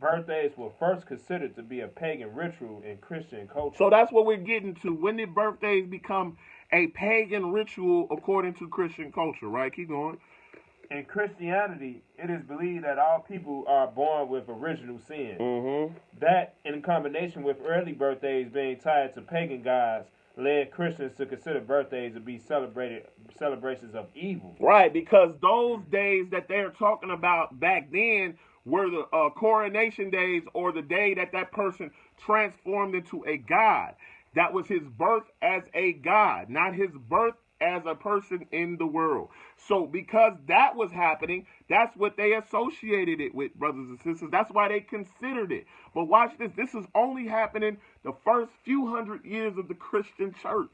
Birthdays were first considered to be a pagan ritual in Christian culture. So that's what we're getting to. When did birthdays become a pagan ritual according to Christian culture, right? Keep going. In Christianity, it is believed that all people are born with original sin. Mm-hmm. That, in combination with early birthdays being tied to pagan gods, led Christians to consider birthdays to be celebrations of evil. Right, because those days that they're talking about back then were the coronation days, or the day that person transformed into a god. That was his birth as a god, not his birth as a person in the world. So because that was happening, that's what they associated it with, brothers and sisters. That's why they considered it. But watch this. This is only happening the first few hundred years of the Christian church,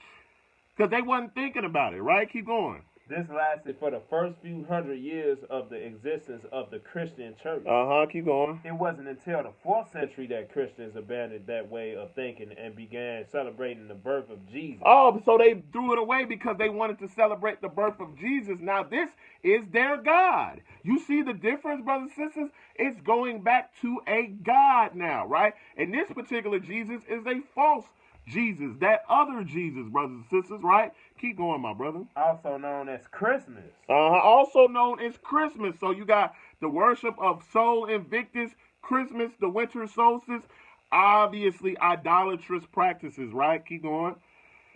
because they wasn't thinking about it, right? Keep going. This lasted for the first few hundred years of the existence of the Christian church. Keep going. It wasn't until the 4th century that Christians abandoned that way of thinking and began celebrating the birth of Jesus. Oh, so they threw it away because they wanted to celebrate the birth of Jesus. Now this is their God. You see the difference, brothers and sisters? It's going back to a God now, right? And this particular Jesus is a false Jesus, that other Jesus, brothers and sisters, right? Keep going, my brother. Also known as Christmas. Also known as Christmas. So you got the worship of Sol Invictus, Christmas, the winter solstice, obviously idolatrous practices, right? Keep going.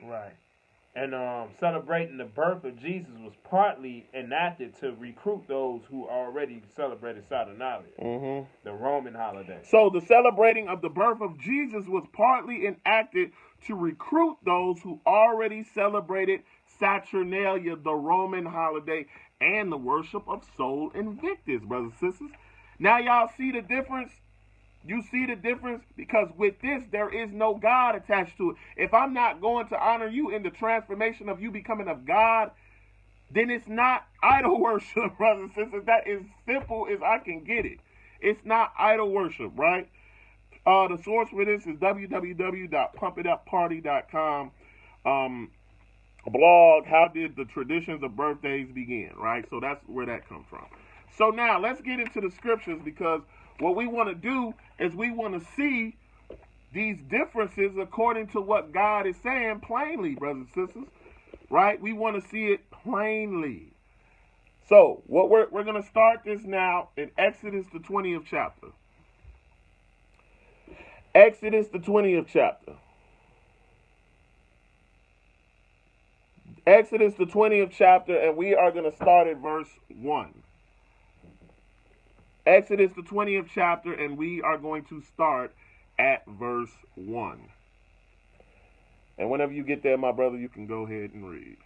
Right. And celebrating the birth of Jesus was partly enacted to recruit those who already celebrated Saturnalia, the Roman holiday. So the celebrating of the birth of Jesus was partly enacted to recruit those who already celebrated Saturnalia, the Roman holiday, and the worship of Sol Invictus, brothers and sisters. Now y'all see the difference? You see the difference? Because with this, there is no God attached to it. If I'm not going to honor you in the transformation of you becoming a God, then it's not idol worship, brothers and sisters. That is simple as I can get it. It's not idol worship, right? The source for this is www.pumpitupparty.com. Blog, how did the traditions of birthdays begin, right? So that's where that comes from. So now let's get into the scriptures, because what we want to do is we want to see these differences according to what God is saying plainly, brothers and sisters, right? We want to see it plainly. So what we're going to start this now in Exodus, the 20th chapter. Exodus, the 20th chapter. Exodus, the 20th chapter, and we are going to start at verse 1. Exodus, the 20th chapter, and we are going to start at verse 1. And whenever you get there, my brother, you can go ahead and read.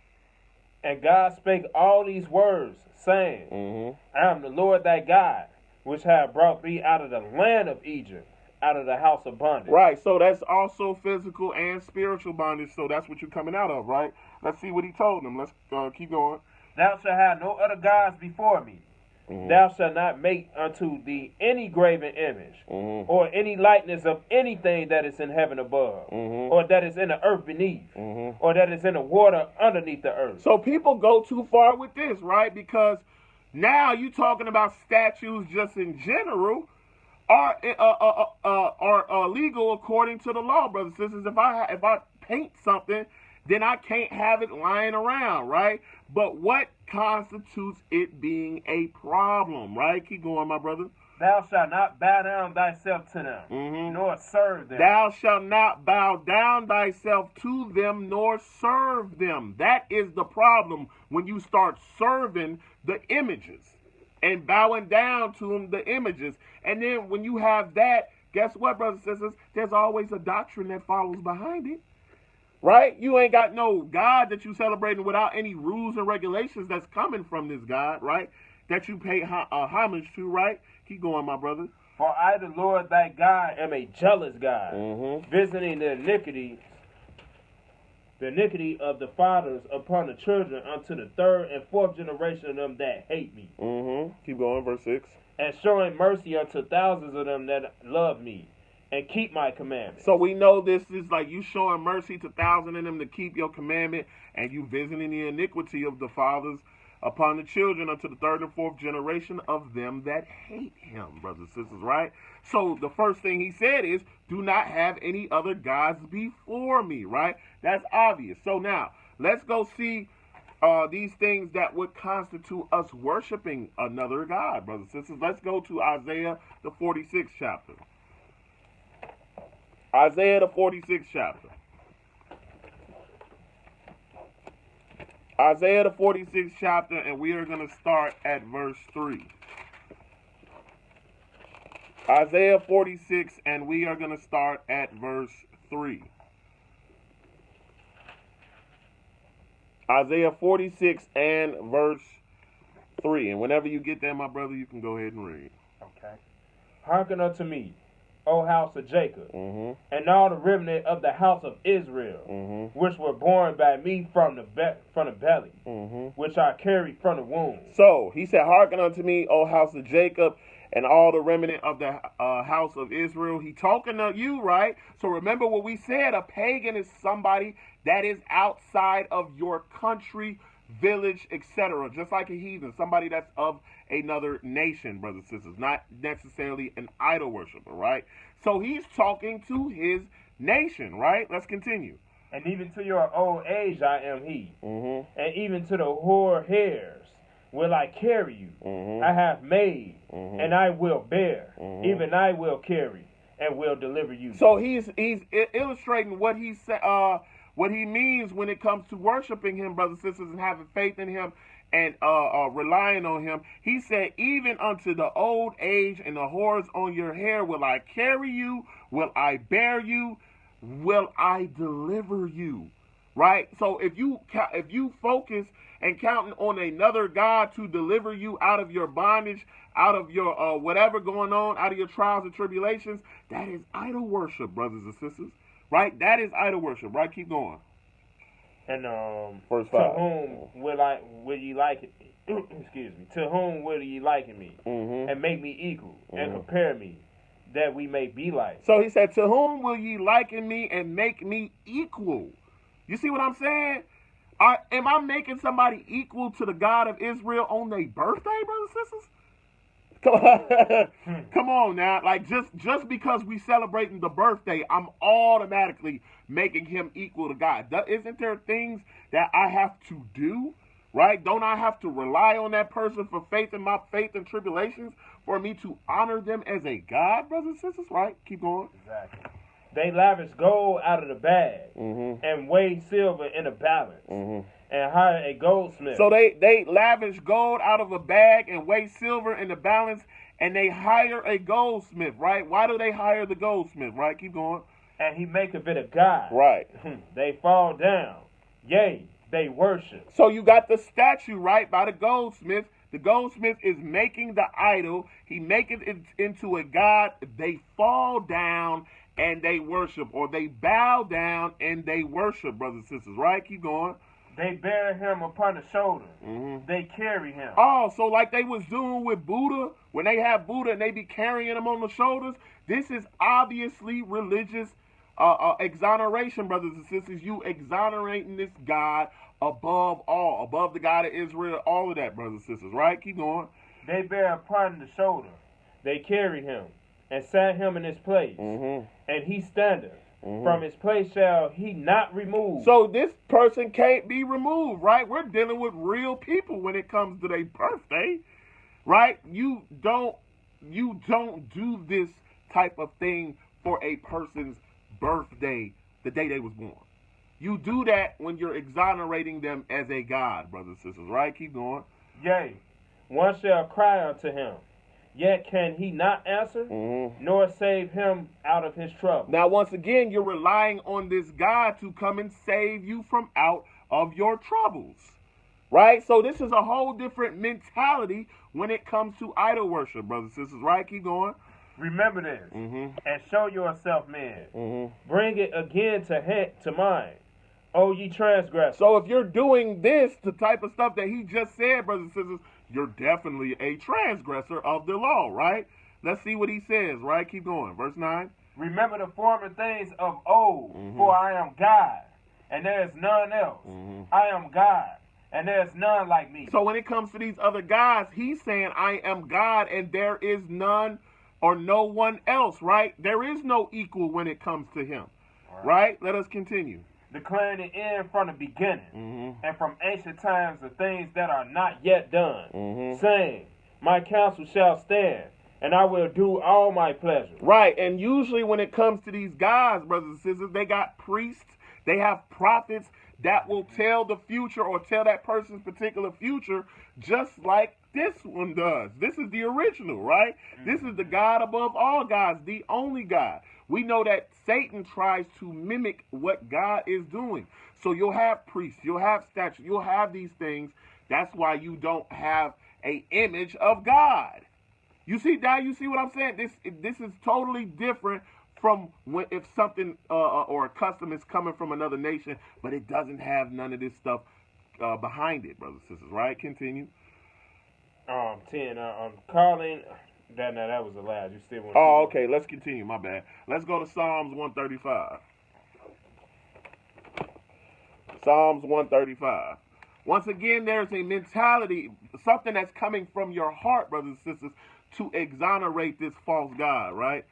And God spake all these words, saying, I am the Lord thy God, which have brought thee out of the land of Egypt, out of the house of bondage. Right, so that's also physical and spiritual bondage, so that's what you're coming out of, right? Let's see what he told them. Let's keep going. Thou shalt have no other gods before me. Thou shalt not make unto thee any graven image, or any likeness of anything that is in heaven above, or that is in the earth beneath, or that is in the water underneath the earth. So people go too far with this, right? Because now you're talking about statues just in general are legal according to the law, brothers and sisters. If I paint something, then I can't have it lying around, right? But what constitutes it being a problem, right? Keep going, my brother. Thou shalt not bow down thyself to them, nor serve them. Thou shalt not bow down thyself to them, nor serve them. That is the problem when you start serving the images and bowing down to them, the images. And then when you have that, guess what, brothers and sisters? There's always a doctrine that follows behind it. Right? You ain't got no God that you celebrating without any rules and regulations that's coming from this God, right? That you pay homage to, right? Keep going, my brother. For I, the Lord thy God, am a jealous God, visiting the iniquity of the fathers upon the children unto the third and fourth generation of them that hate me. Keep going, verse 6. And showing mercy unto thousands of them that love me and keep my commandments. So we know this is like you showing mercy to thousands of them to keep your commandment, and you visiting the iniquity of the fathers upon the children unto the third and fourth generation of them that hate him, brothers and sisters, right? So the first thing he said is, do not have any other gods before me, right? That's obvious. So now, let's go see these things that would constitute us worshiping another God, brothers and sisters. Let's go to Isaiah, the 46th chapter. Isaiah, the 46th chapter. Isaiah, the 46th chapter, and we are going to start at verse 3. Isaiah 46, and we are going to start at verse 3. Isaiah 46 and verse 3. And whenever you get there, my brother, you can go ahead and read. Okay. Hearken unto me, O house of Jacob, and all the remnant of the house of Israel, which were born by me from the belly, which I carried from the womb. So he said, hearken unto me, O house of Jacob, and all the remnant of the house of Israel. He talking to you, right? So remember what we said, a pagan is somebody that is outside of your country, village, etc. Just like a heathen, somebody that's of another nation, brothers and sisters, not necessarily an idol worshiper, right? So he's talking to his nation, right? Let's continue. And even to your old age I am he, and even to the hoar hairs will I carry you. I have made, and I will bear, even I will carry, and will deliver you. So he's illustrating what he said. What he means when it comes to worshiping him, brothers and sisters, and having faith in him and relying on him. He said, even unto the old age and the hairs on your hair will I carry you, will I bear you, will I deliver you, right? So if you focus and counting on another God to deliver you out of your bondage, out of your whatever going on, out of your trials and tribulations, that is idol worship, brothers and sisters. Right? That is idol worship. Right? Keep going. And Verse to 5. whom will ye liken me? Excuse me. To whom will ye liken me, and make me equal, and compare me, that we may be like? So he said, to whom will ye liken me and make me equal? You see what I'm saying? Am I making somebody equal to the God of Israel on their birthday, brothers and sisters? Come on now. Like, just because we celebrating the birthday, I'm automatically making him equal to God. Isn't there things that I have to do, right? Don't I have to rely on that person for faith in my faith and tribulations for me to honor them as a God, brothers and sisters, right? Keep going. Exactly. They lavish gold out of the bag and weigh silver in a balance and hire a goldsmith. So they lavish gold out of a bag and weigh silver in the balance, and they hire a goldsmith, right? Why do they hire the goldsmith, right? Keep going. And he maketh it a god. Right. They fall down. Yea, they worship. So you got the statue, right, by the goldsmith. The goldsmith is making the idol. He maketh it into a god. They fall down and they worship, or they bow down and they worship, brothers and sisters, right? Keep going. They bear him upon the shoulder. They carry him. Oh, so like they was doing with Buddha, when they have Buddha and they be carrying him on the shoulders, this is obviously religious exoneration, brothers and sisters. You exonerating this God above all, above the God of Israel, all of that, brothers and sisters, right? Keep going. They bear upon the shoulder. They carry him and sat him in his place. And he standeth. From his place shall he not remove. So this person can't be removed, right? We're dealing with real people when it comes to their birthday, right? You don't do this type of thing for a person's birthday, the day they was born. You do that when you're exonerating them as a god, brothers and sisters, right? Keep going. Yea, one shall cry unto him, yet can he not answer, nor save him out of his trouble. Now, once again, you're relying on this God to come and save you from out of your troubles, right? So this is a whole different mentality when it comes to idol worship, brothers and sisters, right? Keep going. Remember this, and show yourself men. Bring it again to mind, O ye transgressors. So if you're doing this, the type of stuff that he just said, brothers and sisters, you're definitely a transgressor of the law, right? Let's see what he says, right? Keep going. Verse 9. Remember the former things of old, for I am God, and there is none else. I am God, and there is none like me. So when it comes to these other gods, he's saying, I am God, and there is none or no one else, right? There is no equal when it comes to him, right? Let us continue. Declaring the end from the beginning, and from ancient times the things that are not yet done, saying, my counsel shall stand, and I will do all my pleasure. Right, and usually when it comes to these gods, brothers and sisters, they got priests, they have prophets that will tell the future or tell that person's particular future, just like this one does. This is the original, right? This is the God above all gods, the only God. We know that Satan tries to mimic what God is doing. So you'll have priests, you'll have statues, you'll have these things. That's why you don't have an image of God. You see, now you see what I'm saying? This is totally different from if something or a custom is coming from another nation, but it doesn't have none of this stuff behind it, brothers and sisters, right? Continue. 10. I'm calling. That was the last. You still want? Oh, okay. Let's continue. My bad. Let's go to Psalms 135. Psalms 135. Once again, there's a mentality, something that's coming from your heart, brothers and sisters, to exonerate this false god, right?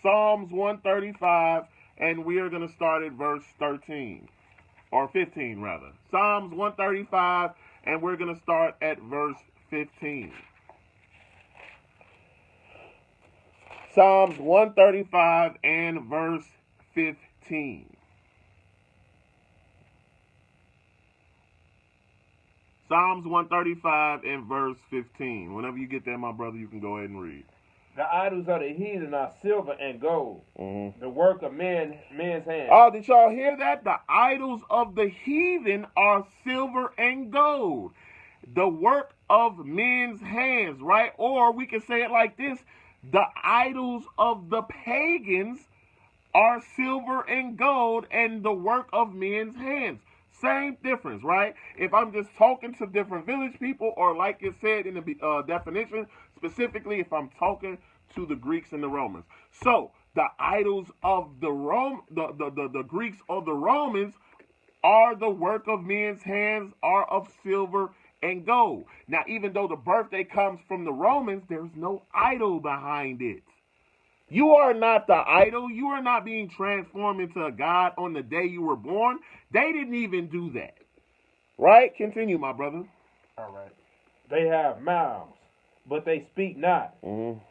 Psalms 135, and we are going to start at verse 13, or 15, rather. Psalms 135, and we're going to start at verse 15. Psalms 135 and verse 15. Psalms 135 and verse 15. Whenever you get there, my brother, you can go ahead and read. The idols of the heathen are silver and gold, the work of men's hands. Oh, did y'all hear that? The idols of the heathen are silver and gold, the work of men's hands, right? Or we can say it like this: the idols of the pagans are silver and gold and the work of men's hands. same difference, right? If I'm just talking to different village people, or like it said in the definition, specifically if I'm talking to the Greeks and the Romans. So the idols of the Greeks or the Romans are the work of men's hands, are of silver and gold. Now, even though the birthday comes from the Romans, there's no idol behind it. You are not the idol. You are not being transformed into a god on the day you were born. They didn't even do that. Right? Continue, my brother. All right. They have mouths, but they speak not.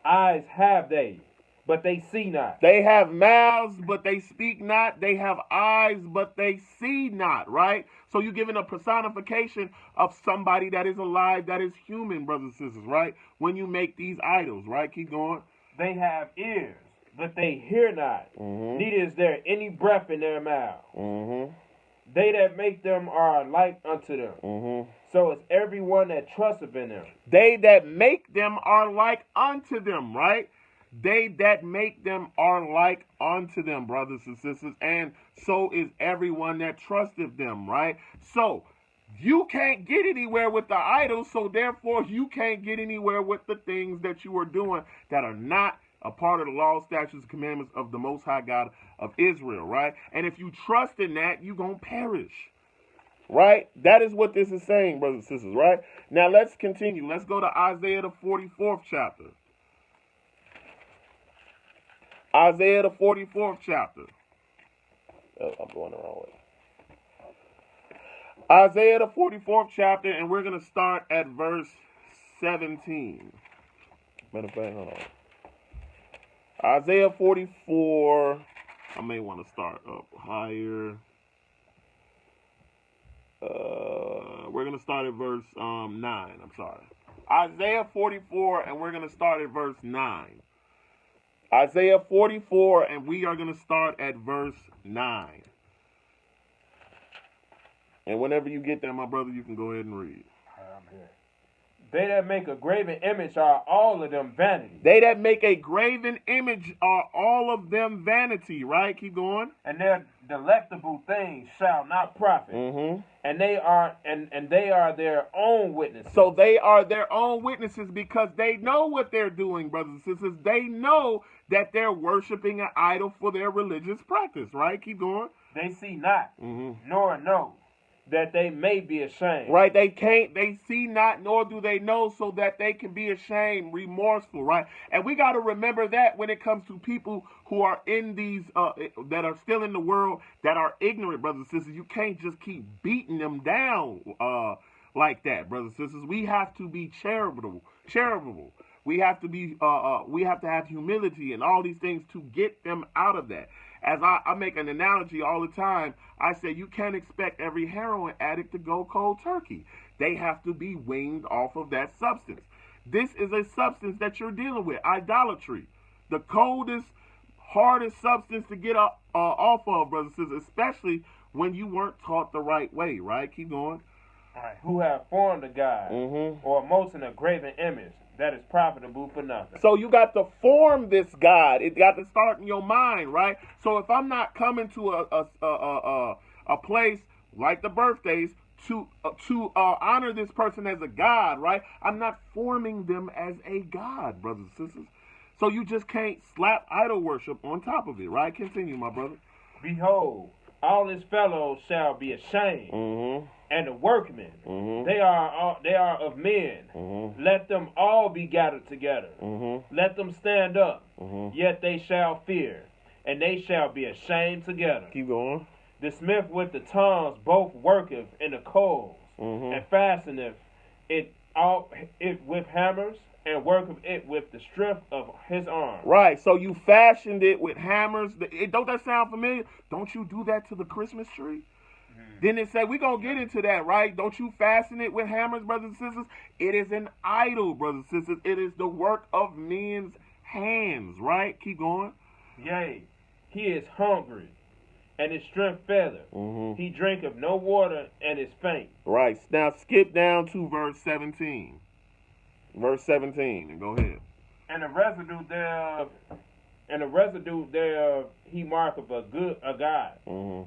Eyes have they, but they see not. They have mouths, but they speak not. They have eyes, but they see not, right? So you're giving a personification of somebody that is alive, that is human, brothers and sisters, right? When you make these idols, right? Keep going. They have ears, but they hear not. Neither is there any breath in their mouth. They that make them are like unto them. So is everyone that trusteth in them. They that make them are like unto them, right? They that make them are like unto them, brothers and sisters, and so is everyone that trusteth them, right? So you can't get anywhere with the idols, so therefore you can't get anywhere with the things that you are doing that are not a part of the law, statutes, and commandments of the Most High God of Israel, right? And if you trust in that, you're going to perish, right? That is what this is saying, brothers and sisters, right? Now let's continue. Let's go to Isaiah the 44th chapter. Isaiah the 44th chapter. Oh, I'm going the wrong way. Isaiah the 44th chapter, and we're going to start at verse 17. Matter of fact, hold on. Isaiah 44, I may want to start up higher. We're going to start at verse 9, I'm sorry. Isaiah 44, and we're going to start at verse 9. Isaiah 44, and we are going to start at verse 9. And whenever you get there, my brother, you can go ahead and read. I'm here. They that make a graven image are all of them vanity. They that make a graven image are all of them vanity, right? Keep going. And their delectable things shall not profit. And they are their own witnesses. So they are their own witnesses because they know what they're doing, brothers and sisters. They know that they're worshiping an idol for their religious practice, right? Keep going. They see not, nor know, that they may be ashamed. Right, they see not, nor do they know, so that they can be ashamed, remorseful, right? And we got to remember that when it comes to people who are in these, that are still in the world, that are ignorant, brothers and sisters. You can't just keep beating them down like that, brothers and sisters. We have to be charitable. We have to be, we have to have humility and all these things to get them out of that. As I make an analogy all the time, I say you can't expect every heroin addict to go cold turkey. They have to be weaned off of that substance. This is a substance that you're dealing with, idolatry. The coldest, hardest substance to get off of, brothers and sisters, especially when you weren't taught the right way, right? Keep going. All right. Who have formed a god or molten a graven image that is profitable for nothing. So you got to form this God. It got to start in your mind, right? So if I'm not coming to a place like the birthdays to honor this person as a God, right? I'm not forming them as a God, brothers and sisters. So you just can't slap idol worship on top of it, right? Continue, my brother. Behold, all his fellows shall be ashamed, and the workmen, they are of men. Let them all be gathered together. Let them stand up, yet they shall fear, and they shall be ashamed together. Keep going. The smith with the tongs both worketh in the coals, and fasteneth it with hammers, and worketh it with the strength of his arm. Right, so you fashioned it with hammers. Don't that sound familiar? Don't you do that to the Christmas tree? Then it said, we're going to get into that, right? Don't you fasten it with hammers, brothers and sisters? It is an idol, brothers and sisters. It is the work of men's hands, right? Keep going. Yea, he is hungry, and his strength faileth. He drinketh no water, and is faint. Right. Now skip down to verse 17. Verse 17, and go ahead. And the residue thereof And the residue thereof he marketh a god,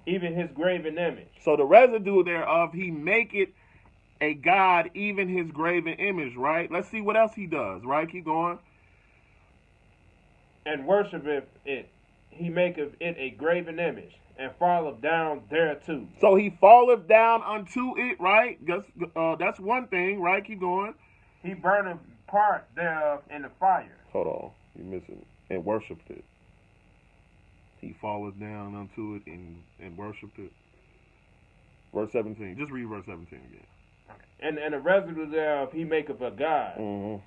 even his graven image. So the residue thereof he maketh a god, even his graven image, right? Let's see what else he does, right? Keep going. And worshipeth it, he maketh it a graven image, and falleth down thereto. So he falleth down unto it, right? That's one thing, right? Keep going. He burneth part thereof in the fire. Hold on, you missing it. And worshipped it. He falleth down unto it and worshipped it. Verse 17. Just read verse 17 again. And the residue thereof he maketh a god,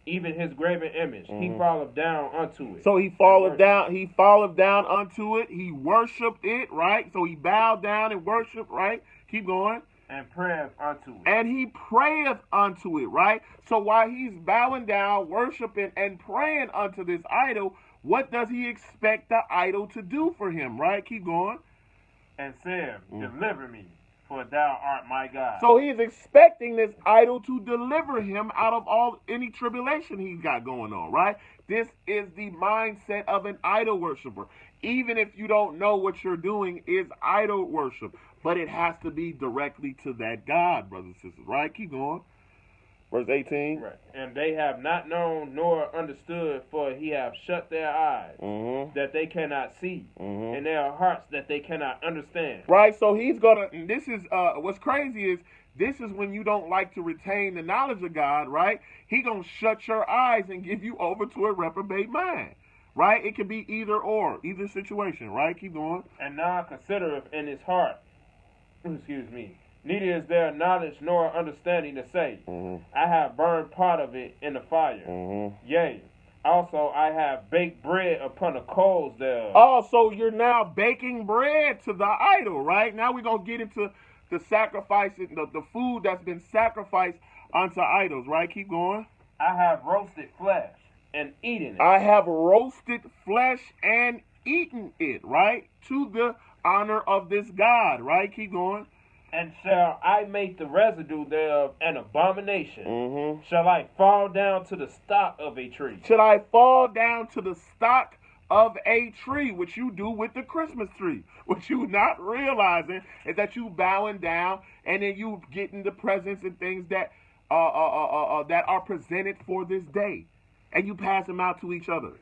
even his graven image. He falleth down unto it. So he falleth down unto it. He worshipped it, right? So he bowed down and worshipped, right? Keep going. And prayeth unto it. And he prayeth unto it, right? So while he's bowing down, worshiping, and praying unto this idol, what does he expect the idol to do for him, right? Keep going. And said, deliver me, for thou art my God. So he's expecting this idol to deliver him out of any tribulation he's got going on, right? This is the mindset of an idol worshiper. Even if you don't know what you're doing is idol worship, but it has to be directly to that God, brothers and sisters, right? Keep going. Verse 18. Right. And they have not known nor understood, for he hath shut their eyes, that they cannot see, and their hearts that they cannot understand. Right, so he's gonna, and this is, what's crazy is, this is when you don't like to retain the knowledge of God, right? He gonna shut your eyes and give you over to a reprobate mind, right? It can be either situation, right? Keep going. And none considereth in his heart, neither is there knowledge nor understanding to say, I have burned part of it in the fire. Yea, also I have baked bread upon the coals thereof. Oh, so you're now baking bread to the idol, right? Now we're going to get into the sacrifice, the food that's been sacrificed unto idols, right? Keep going. I have roasted flesh and eaten it. I have roasted flesh and eaten it, right? To the honor of this God, right? Keep going. And shall I make the residue thereof an abomination? Shall I fall down to the stock of a tree? Shall I fall down to the stock of a tree, which you do with the Christmas tree? What you not realizing is that you bowing down and then you getting the presents and things that are presented for this day, and you pass them out to each other.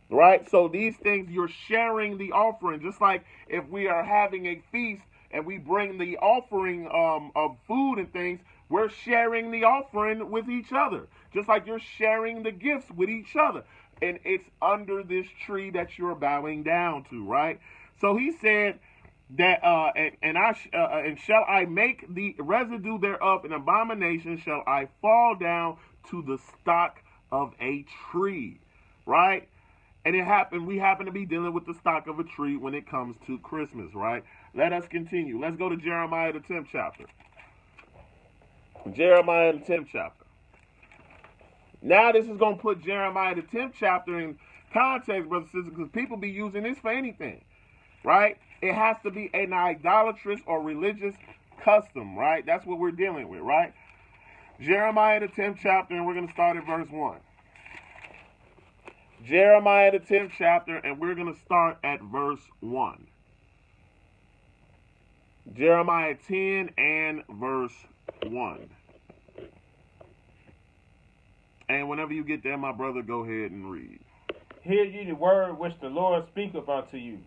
Right? So these things, you're sharing the offering, just like if we are having a feast and we bring the offering of food and things, we're sharing the offering with each other. Just like you're sharing the gifts with each other. And it's under this tree that you're bowing down to, right? So he said that, and shall I make the residue thereof an abomination, shall I fall down to the stock of a tree, right? And we happen to be dealing with the stock of a tree when it comes to Christmas, right? Let us continue. Let's go to Jeremiah, the 10th chapter. Jeremiah, the 10th chapter. Now this is going to put Jeremiah, the 10th chapter in context, brothers and sisters, because people be using this for anything, right? It has to be an idolatrous or religious custom, right? That's what we're dealing with, right? Jeremiah, the 10th chapter, and we're going to start at verse 1. Jeremiah, the 10th chapter, and we're going to start at verse 1. Jeremiah 10 and verse 1. And whenever you get there, my brother, go ahead and read. Hear ye the word which the Lord speaketh unto you,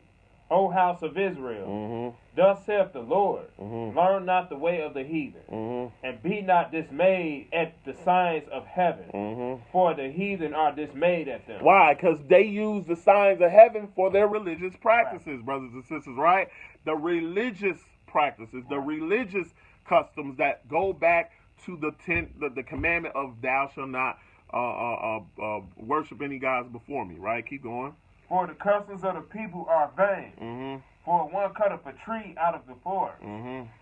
O house of Israel. Thus saith the Lord, learn not the way of the heathen, and be not dismayed at the signs of heaven, for the heathen are dismayed at them. Why? Because they use the signs of heaven for their religious practices, brothers and sisters, right? The religious practices, the religious customs that go back to the commandment of thou shalt not worship any gods before me, right? Keep going. For the customs of the people are vain. For one cutteth a tree out of the forest,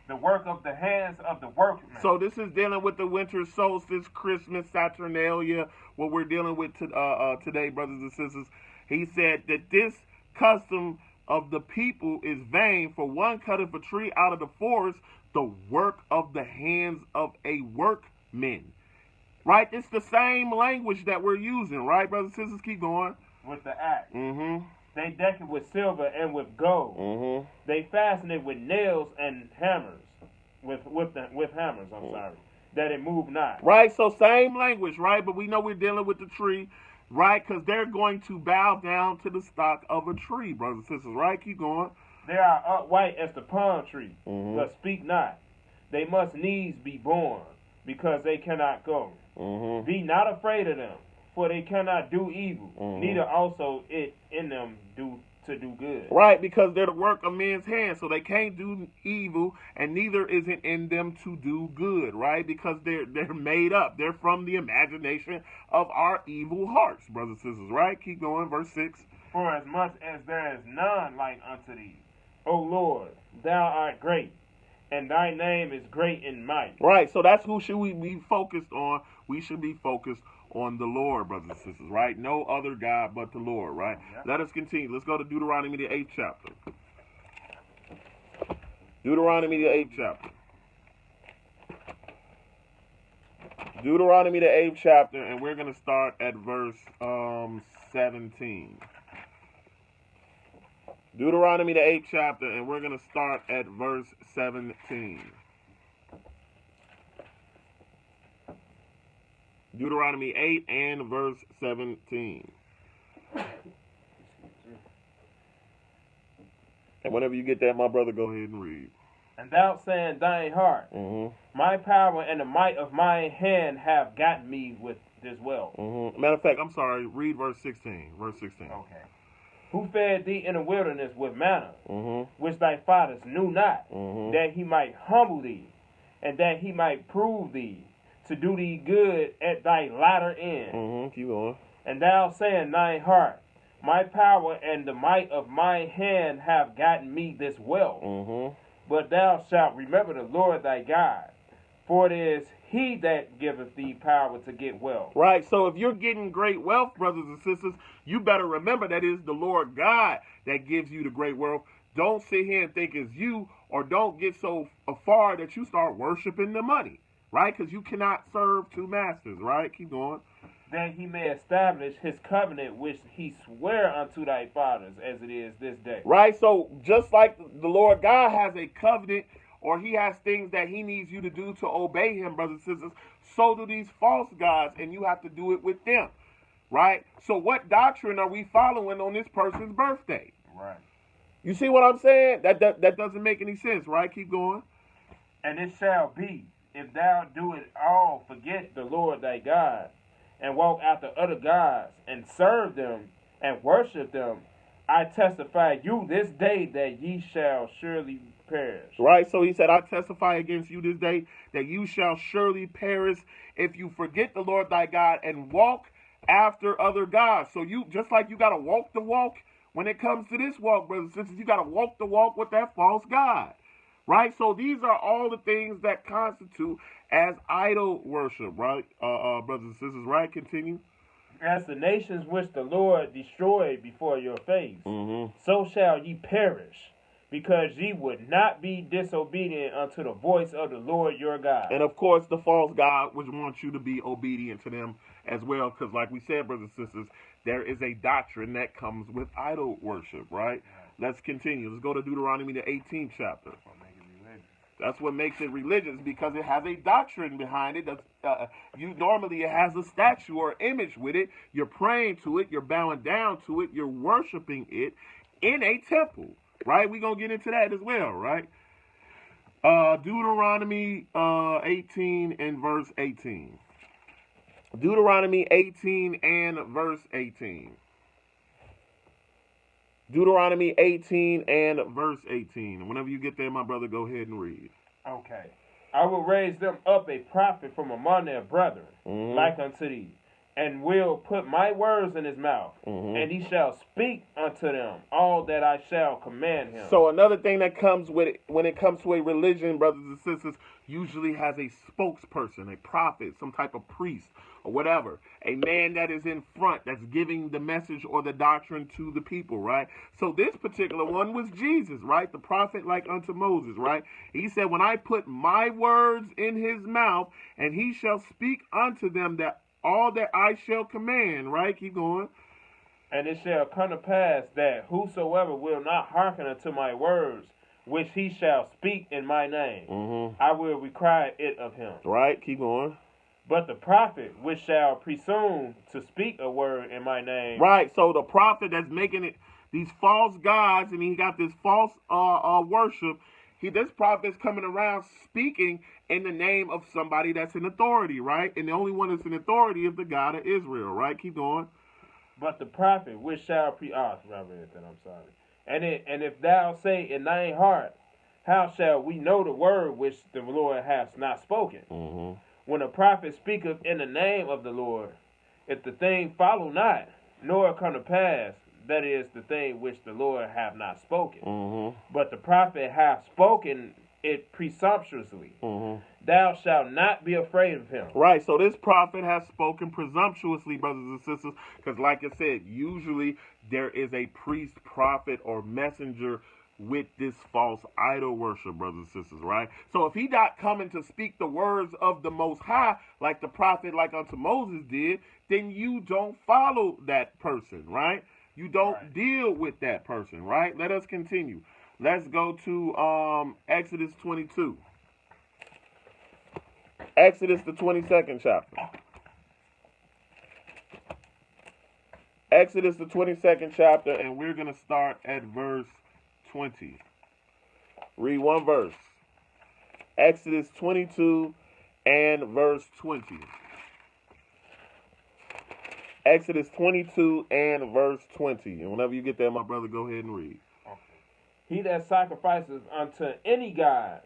the work of the hands of the workman. So this is dealing with the winter solstice, Christmas, Saturnalia, what we're dealing with today, brothers and sisters. He said that this custom of the people is vain, for one cutteth a tree out of the forest, the work of the hands of a workman. Right? It's the same language that we're using, right, brothers and sisters? Keep going. with the axe. Mm-hmm. They deck it with silver and with gold. Mm-hmm. They fasten it with nails and hammers, with hammers. I'm sorry, that it move not. Right. So same language, right? But we know we're dealing with the tree, right? Because they're going to bow down to the stock of a tree, brothers and sisters. Right? Keep going. They are upright as the palm tree, Mm-hmm. but speak not. They must needs be born, because they cannot go. Mm-hmm. Be not afraid of them, for they cannot do evil, Mm-hmm. neither also it in them do good. Right, because they're the work of men's hands, so they can't do evil, and neither is it in them to do good, right? Because they're made up. They're from the imagination of our evil hearts, brothers and sisters, right? Keep going, verse 6. For as much as there is none like unto thee, O Lord, thou art great, and thy name is great in might. Right, so that's who should we be focused on. We should be focused on the Lord, brothers and sisters, right? No other God but the Lord, right? Yeah. Let us continue. Let's go to Deuteronomy, the 8th chapter. Deuteronomy, the 8th chapter. Deuteronomy, the 8th chapter, and we're going to start at verse 17. Deuteronomy, the 8th chapter, and we're going to start at verse 17. Deuteronomy 8 and verse 17. And whenever you get that, my brother, go ahead and read. And thou say in thine heart, Mm-hmm. my power and the might of my hand have gotten me with this wealth. Mm-hmm. Matter of fact, I'm sorry, read verse 16. Verse 16. Okay. Who fed thee in the wilderness with manna, Mm-hmm. which thy fathers knew not, Mm-hmm. that he might humble thee, and that he might prove thee, to do thee good at thy latter end. Mm-hmm. Keep going. And thou say in thine heart, my power and the might of my hand have gotten me this wealth. Mm-hmm. But thou shalt remember the Lord thy God, for it is he that giveth thee power to get wealth. Right, so if you're getting great wealth, brothers and sisters, you better remember that it's the Lord God that gives you the great wealth. Don't sit here and think it's you, or don't get so far that you start worshiping the money, right? Because you cannot serve two masters, right? Keep going. That he may establish his covenant which he sware unto thy fathers, as it is this day. Right, so just like the Lord God has a covenant, or he has things that he needs you to do to obey him, brothers and sisters, so do these false gods, and you have to do it with them, right? So what doctrine are we following on this person's birthday? Right. You see what I'm saying? That doesn't make any sense, right? Keep going. And it shall be, if thou do it all, forget the Lord thy God, and walk after other gods, and serve them, and worship them, I testify you this day that ye shall surely perish. Right, so he said, I testify against you this day that you shall surely perish if you forget the Lord thy God and walk after other gods. So you, just like you got to walk the walk when it comes to this walk, brothers and sisters, you got to walk the walk with that false God. Right, so these are all the things that constitute as idol worship, right, brothers and sisters, right? Continue. As the nations which the Lord destroyed before your face, Mm-hmm. so shall ye perish, because ye would not be disobedient unto the voice of the Lord your God. And of course, the false God would want you to be obedient to them as well, because like we said, brothers and sisters, there is a doctrine that comes with idol worship, right? Let's continue. Let's go to Deuteronomy, the 18th chapter. That's what makes it religious, because it has a doctrine behind it. Normally it has a statue or image with it. You're praying to it. You're bowing down to it. You're worshiping it in a temple, right? We're going to get into that as well, right? Deuteronomy 18 and verse 18. Deuteronomy 18 and verse 18. Deuteronomy 18 and verse 18. Whenever you get there, my brother, go ahead and read. Okay. I will raise them up a prophet from among their brethren, like unto thee, and will put my words in his mouth, and he shall speak unto them all that I shall command him. So another thing that comes with it, when it comes to a religion, brothers and sisters, usually has a spokesperson, a prophet, some type of priest, or whatever. A man that is in front, that's giving the message or the doctrine to the people, right? So this particular one was Jesus, right? The prophet like unto Moses, right? He said, when I put my words in his mouth, and he shall speak unto them that all that I shall command, right? Keep going. And it shall come to pass that whosoever will not hearken unto my words, which he shall speak in my name, I will require it of him. Right, keep going. But the prophet which shall presume to speak a word in my name. Right, so the prophet that's making it these false gods, and he got this false worship. This prophet's coming around speaking in the name of somebody that's in authority, right? And the only one that's in authority is the God of Israel, right? Keep going. But the prophet which shall I'm sorry. And if thou say in thine heart, how shall we know the word which the Lord hath not spoken? When a prophet speaketh in the name of the Lord, if the thing follow not, nor come to pass, that is the thing which the Lord hath not spoken. But the prophet hath spoken it presumptuously. Thou shalt not be afraid of him. Right, so this prophet has spoken presumptuously, brothers and sisters, because like I said, usually there is a priest, prophet, or messenger with this false idol worship, brothers and sisters, right? So if he not coming to speak the words of the Most High, like the prophet, like unto Moses did, then you don't follow that person, right? You don't deal with that person, right? Let us continue. Let's go to Exodus 22. Exodus, the 22nd chapter. Exodus, the 22nd chapter, and we're going to start at verse 20. Read one verse. Exodus 22 and verse 20. Exodus 22 and verse 20. And whenever you get there, my brother, go ahead and read. He that sacrifices unto any god,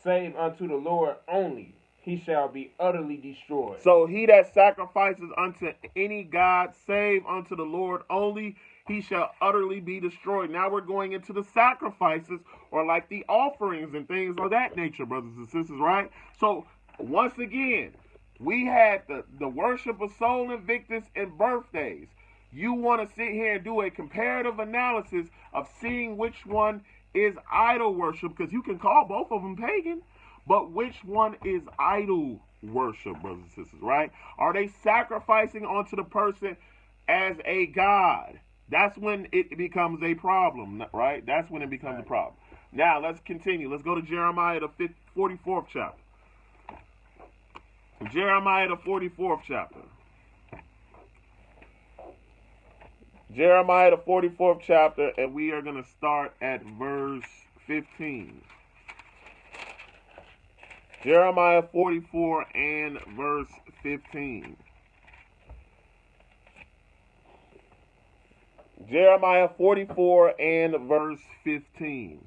save unto the Lord only, he shall be utterly destroyed. So he that sacrifices unto any god, save unto the Lord only, he shall utterly be destroyed. Now we're going into the sacrifices, or like the offerings and things of that nature, brothers and sisters, right? So once again, we had the worship of Sol Invictus and birthdays. You want to sit here and do a comparative analysis of seeing which one is idol worship, because you can call both of them pagan, but which one is idol worship, brothers and sisters, right? Are they sacrificing onto the person as a god? That's when it becomes a problem, right? That's when it becomes a problem. Now, let's continue. Let's go to Jeremiah, the 44th chapter. Jeremiah, the 44th chapter. Jeremiah, the 44th chapter, and we are going to start at verse 15. Jeremiah 44 and verse 15. Jeremiah 44 and verse 15.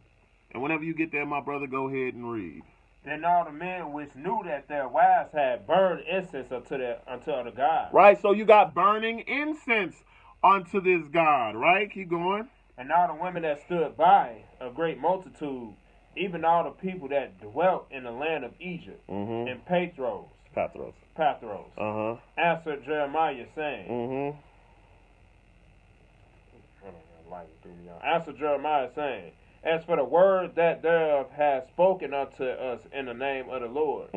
And whenever you get there, my brother, go ahead and read. Then all the men which knew that their wives had burned incense unto other gods. Right, so you got burning incense unto this God, right? Keep going. And all the women that stood by, a great multitude, even all the people that dwelt in the land of Egypt, and Pathros, answered Jeremiah, saying, answered Jeremiah, saying, as for the word that thereof has spoken unto us in the name of the Lord,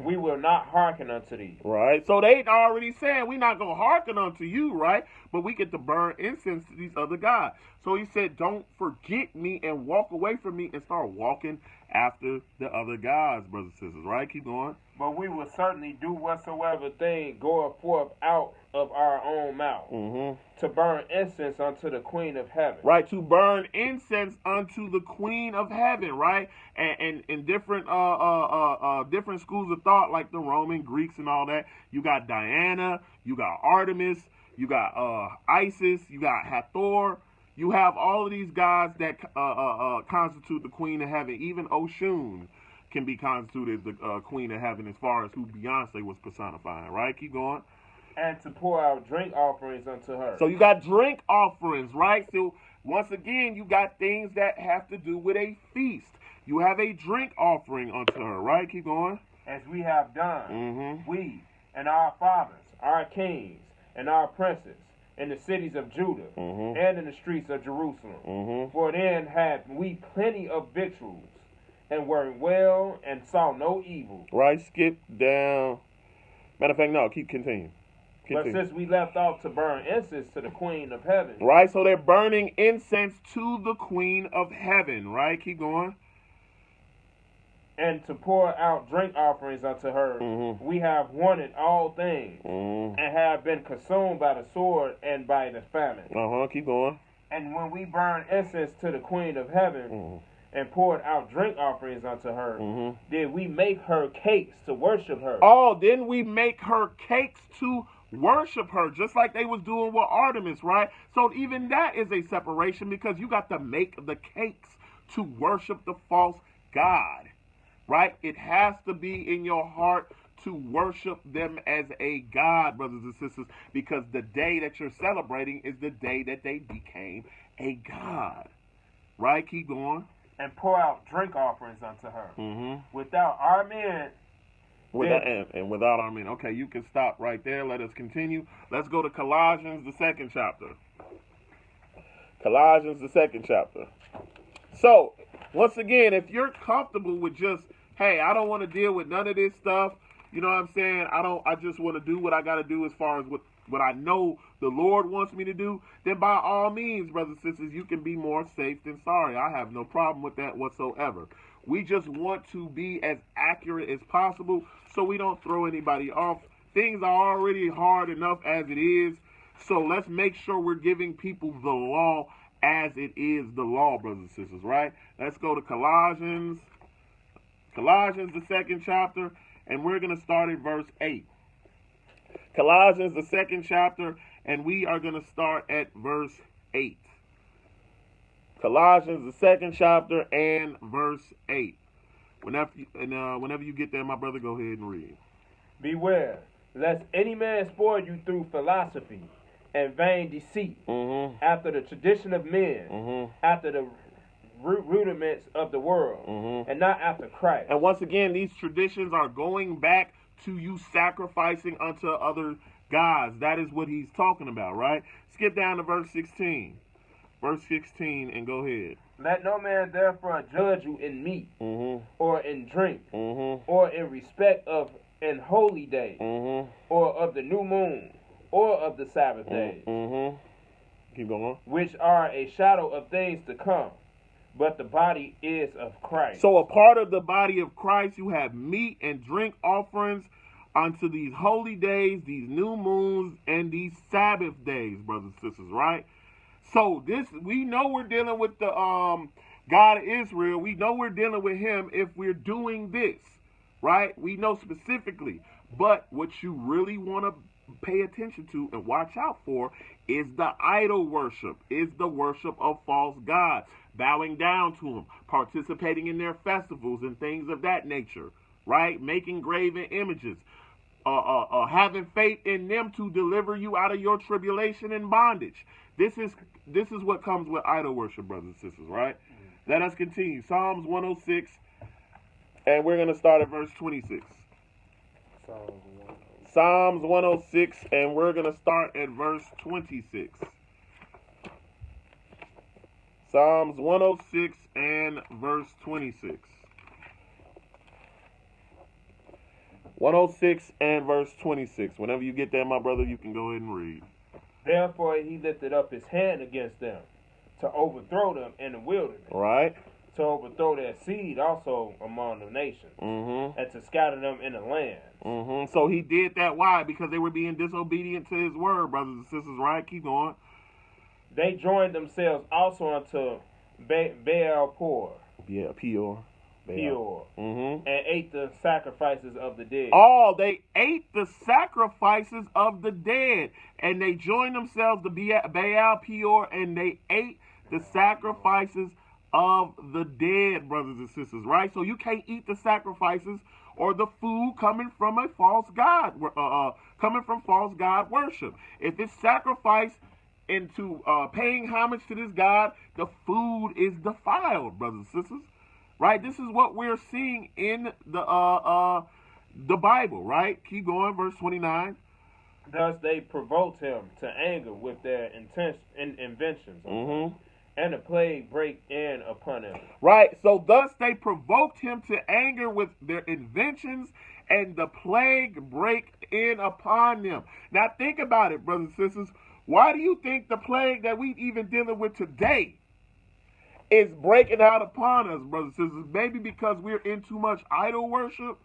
we will not hearken unto thee. Right. So they already said we're not going to hearken unto you, right? But we get to burn incense to these other gods. So he said, don't forget me and walk away from me and start walking after the other gods, brothers and sisters, right? Keep going. But we will certainly do whatsoever thing goeth forth out of our own mouth, to burn incense unto the Queen of Heaven. Right, to burn incense unto the Queen of Heaven, right? And different different schools of thought, like the Roman Greeks and all that, you got Diana, you got Artemis, you got Isis, you got Hathor. You have all of these gods that constitute the Queen of Heaven. Even Oshun can be constituted the Queen of Heaven as far as who Beyonce was personifying, right? Keep going. And to pour out drink offerings unto her. So you got drink offerings, right? So once again, you got things that have to do with a feast. You have a drink offering unto her, right? Keep going. As we have done, we and our fathers, our kings, and our princes, in the cities of Judah, and in the streets of Jerusalem. For then had we plenty of victuals, and were well, and saw no evil. Right, skip down. Matter of fact, no, keep continuing. But since we left off to burn incense to the Queen of Heaven. Right, so they're burning incense to the Queen of Heaven, right? Keep going. And to pour out drink offerings unto her, we have wanted all things, and have been consumed by the sword and by the famine. Keep going. And when we burn incense to the Queen of Heaven, and poured out drink offerings unto her, did we make her cakes to worship her? Oh, didn't we make her cakes to worship her, just like they was doing with Artemis, right? So even that is a separation, because you got to make the cakes to worship the false god. Right? It has to be in your heart to worship them as a god, brothers and sisters, because the day that you're celebrating is the day that they became a god. Right? Keep going. And pour out drink offerings unto her. Without our men. Without our men. Okay, you can stop right there. Let us continue. Let's go to Colossians, the 2nd chapter. Colossians, the 2nd chapter. So, once again, if you're comfortable with just, hey, I don't want to deal with none of this stuff, you know what I'm saying? I just want to do what I got to do as far as what I know the Lord wants me to do, then by all means, brothers and sisters, you can be more safe than sorry. I have no problem with that whatsoever. We just want to be as accurate as possible so we don't throw anybody off. Things are already hard enough as it is, so let's make sure we're giving people the law as it is the law, brothers and sisters, right? Let's go to Colossians, the 2nd chapter, and we're going to start at verse 8. Colossians, the 2nd chapter, and we are going to start at verse 8. Colossians, the 2nd chapter, and verse 8. Whenever you get there, my brother, go ahead and read. Beware, lest any man spoil you through philosophy and vain deceit, after the tradition of men, after the rudiments of the world, and not after Christ. And once again, these traditions are going back to you sacrificing unto other gods. That is what he's talking about, right? Skip down to verse 16. Verse 16, and go ahead. Let no man therefore judge you in meat, or in drink, or in respect of an holy day, or of the new moon, or of the Sabbath days, keep going, which are a shadow of things to come, but the body is of Christ. So a part of the body of Christ, you have meat and drink offerings unto these holy days, these new moons, and these Sabbath days, brothers and sisters, right? So this, we know we're dealing with the God of Israel. We know we're dealing with him if we're doing this, right? We know specifically. But what you really want to pay attention to and watch out for is the idol worship, is the worship of false gods, bowing down to them, participating in their festivals and things of that nature, right? Making graven images, having faith in them to deliver you out of your tribulation and bondage. This is what comes with idol worship, brothers and sisters, right? Let us continue. Psalms 106, and we're going to start at verse 26. Psalms 106, and we're going to start at verse 26. Psalms 106 and verse 26. 106 and verse 26. Whenever you get there, my brother, you can go ahead and read. Therefore he lifted up his hand against them, to overthrow them in the wilderness. Right. To overthrow their seed also among the nations, and to scatter them in the land. So he did that. Why? Because they were being disobedient to his word, brothers and sisters, right? Keep going. They joined themselves also unto Baal-Peor. Yeah, Peor. And ate the sacrifices of the dead. Oh, they ate the sacrifices of the dead. And they joined themselves to Baal-Peor, and they ate the sacrifices of the dead, brothers and sisters, right? So you can't eat the sacrifices or the food coming from a false god, coming from false god worship. If it's sacrificed into paying homage to this god, the food is defiled, brothers and sisters, right? This is what we're seeing in the Bible, right? Keep going, verse 29. Thus they provoked him to anger with their inventions, and a plague break in upon him. Right, so thus they provoked him to anger with their inventions, and the plague break in upon them. Now think about it, brothers and sisters. Why do you think the plague that we even dealing with today is breaking out upon us, brothers and sisters? Maybe because we're in too much idol worship.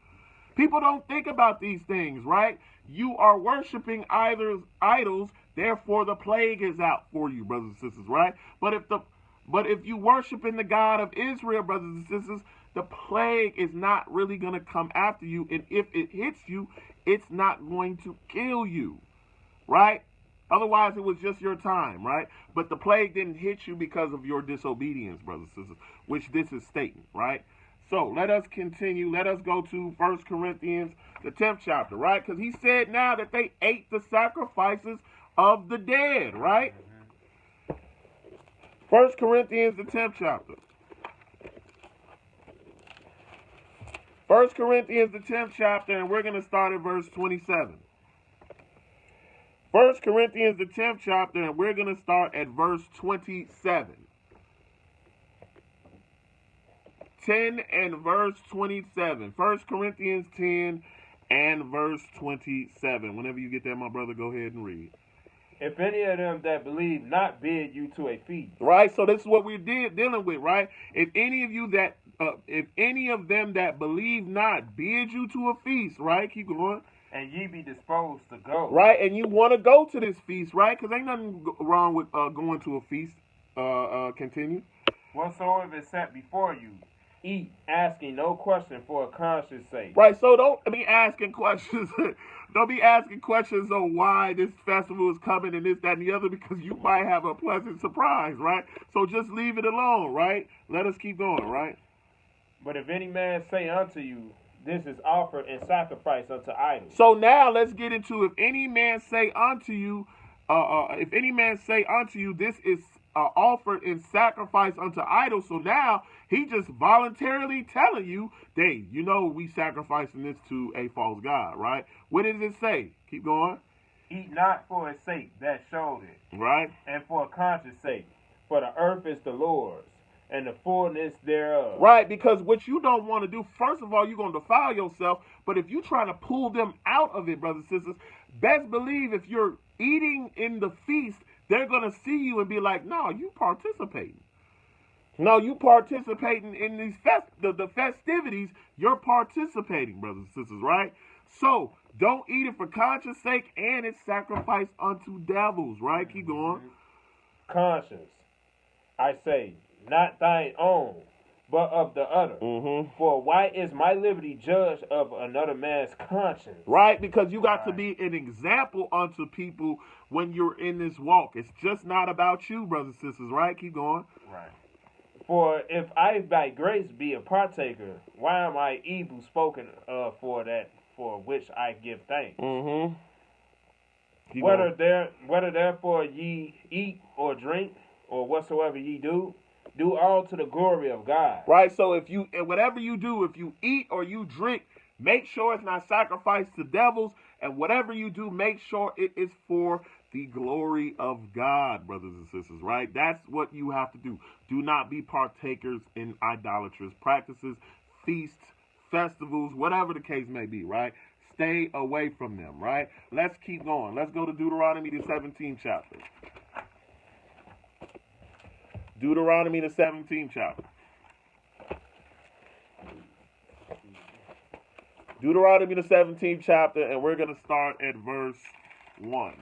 People don't think about these things, right? You are worshiping idols, therefore the plague is out for you, brothers and sisters, right? But if you worshiping the God of Israel, brothers and sisters, the plague is not really going to come after you. And if it hits you, it's not going to kill you, right? Otherwise, it was just your time, right? But the plague didn't hit you because of your disobedience, brothers and sisters, which this is stating, right? So let us continue. Let us go to 1 Corinthians, the 10th chapter, right? Because he said now that they ate the sacrifices of the dead, right? 1 Corinthians, the 10th chapter. 1 Corinthians, the 10th chapter, and we're going to start at verse 27. 1 Corinthians, the 10th chapter, and we're going to start at verse 27. 10 and verse 27. 1 Corinthians 10 and verse 27. Whenever you get there, my brother, go ahead and read. If any of them that believe not bid you to a feast. Right, so this is what we're dealing with, right? If any of them that believe not bid you to a feast, right? Keep going. And ye be disposed to go. Right, and you want to go to this feast, right? Because ain't nothing wrong with going to a feast. Continue. Whatsoever is set before you, eat, asking no question for a conscience sake. Right, so don't be asking questions. Don't be asking questions on why this festival is coming and this, that, and the other, because you might have a pleasant surprise, right? So just leave it alone, right? Let us keep going, right? But if any man say unto you, this is offered in sacrifice unto idols. So now let's get into if any man say unto you, this is offered in sacrifice unto idols. So now he just voluntarily telling you, hey, you know we sacrificing this to a false god, right? What does it say? Keep going. Eat not for his sake that showed it, right? And for a conscience sake, for the earth is the Lord's, and the fullness thereof. Right, because what you don't want to do, first of all, you're going to defile yourself. But if you're trying to pull them out of it, brothers and sisters, best believe if you're eating in the feast, they're going to see you and be like, no, you participating. No, you participating in these the festivities. You're participating, brothers and sisters, right? So don't eat it for conscience sake, and it's sacrificed unto devils, right? Keep going. Conscience, I say, not thine own, but of the other. For why is my liberty judged of another man's conscience? Right, because you got to be an example unto people when you're in this walk. It's just not about you, brothers and sisters, right? Keep going. Right. For if I by grace be a partaker, why am I evil spoken of for that for which I give thanks? Whether therefore ye eat or drink or whatsoever ye do all to the glory of God. Right, so whatever you do, if you eat or you drink, make sure it's not sacrificed to devils, and whatever you do, make sure it is for the glory of God, brothers and sisters, right? That's what you have to do. Do not be partakers in idolatrous practices, feasts, festivals, whatever the case may be, right? Stay away from them, right? Let's keep going. Let's go to Deuteronomy, the 17th chapter. Deuteronomy, the 17th chapter. Deuteronomy, the 17th chapter, and we're going to start at verse 1.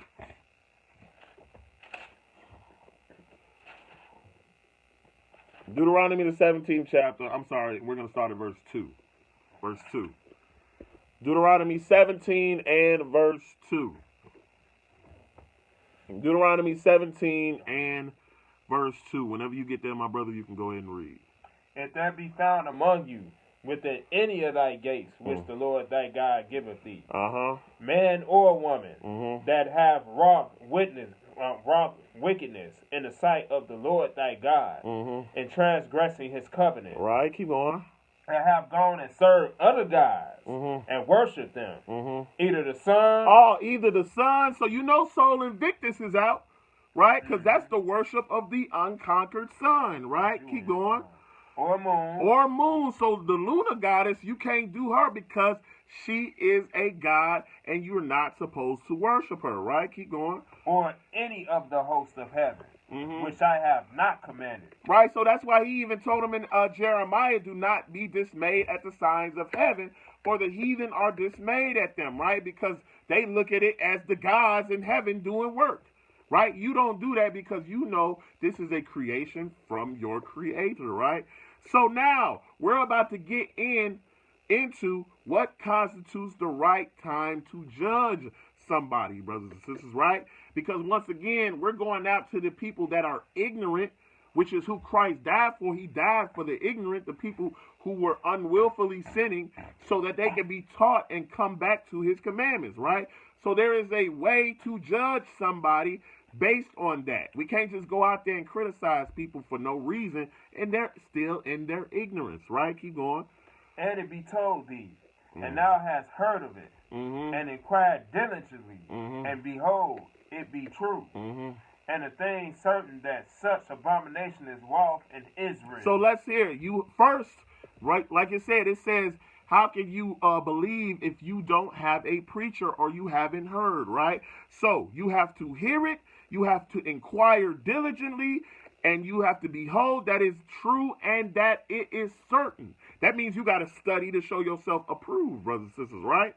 Deuteronomy, the 17th chapter. I'm sorry, we're going to start at verse 2. Verse 2. Deuteronomy 17 and verse 2. Deuteronomy 17 and verse 2. Whenever you get there, my brother, you can go ahead and read. If there be found among you within any of thy gates, which the Lord thy God giveth thee, man or woman, that have wrought wickedness in the sight of the Lord thy God, and transgressing his covenant. Right, keep on. And have gone and served other gods and worshiped them. Either the sun. Either the sun. So you know Sol Invictus is out, right? Because that's the worship of the unconquered sun, right? Keep going. Or moon. So the lunar goddess, you can't do her because she is a god and you're not supposed to worship her, right? Keep going. Or any of the hosts of heaven, which I have not commanded. Right, so that's why he even told them in Jeremiah, do not be dismayed at the signs of heaven, for the heathen are dismayed at them, right? Because they look at it as the gods in heaven doing work, right? You don't do that because you know this is a creation from your creator, right? So now we're about to get into what constitutes the right time to judge somebody, brothers and sisters, right? Because once again, we're going out to the people that are ignorant, which is who Christ died for. He died for the ignorant, the people who were unwillfully sinning, so that they can be taught and come back to his commandments, right? So there is a way to judge somebody based on that. We can't just go out there and criticize people for no reason, and they're still in their ignorance, right? Keep going. And it be told thee, and thou hast heard of it, and inquired diligently, and behold, it be true. And a thing certain that such abomination is wrought in Israel. So let's hear it. You first, right? Like it says, how can you believe if you don't have a preacher or you haven't heard, right? So you have to hear it, you have to inquire diligently, and you have to behold that is true and that it is certain. That means you got to study to show yourself approved, brothers and sisters, right?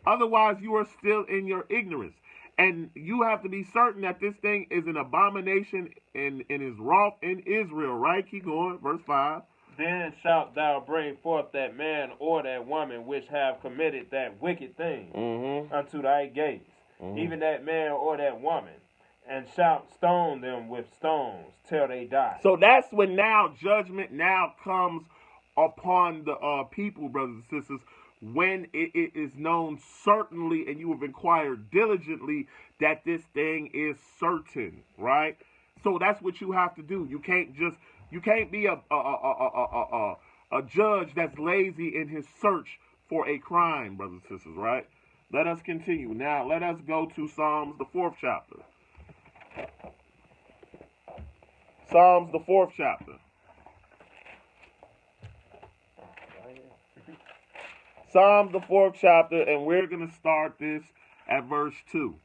Otherwise, you are still in your ignorance. And you have to be certain that this thing is an abomination and is wrought in Israel, right? Keep going, verse 5. Then shalt thou bring forth that man or that woman which have committed that wicked thing unto thy gates, even that man or that woman, and shalt stone them with stones till they die. So that's when now judgment now comes upon the people, brothers and sisters, when it is known certainly and you have inquired diligently that this thing is certain, right? So that's what you have to do. You can't be a judge that's lazy in his search for a crime, brothers and sisters, right? Let us continue. Now, let us go to Psalms, the 4th chapter. Psalms, the 4th chapter. Psalms, the 4th chapter, and we're going to start this at verse 2.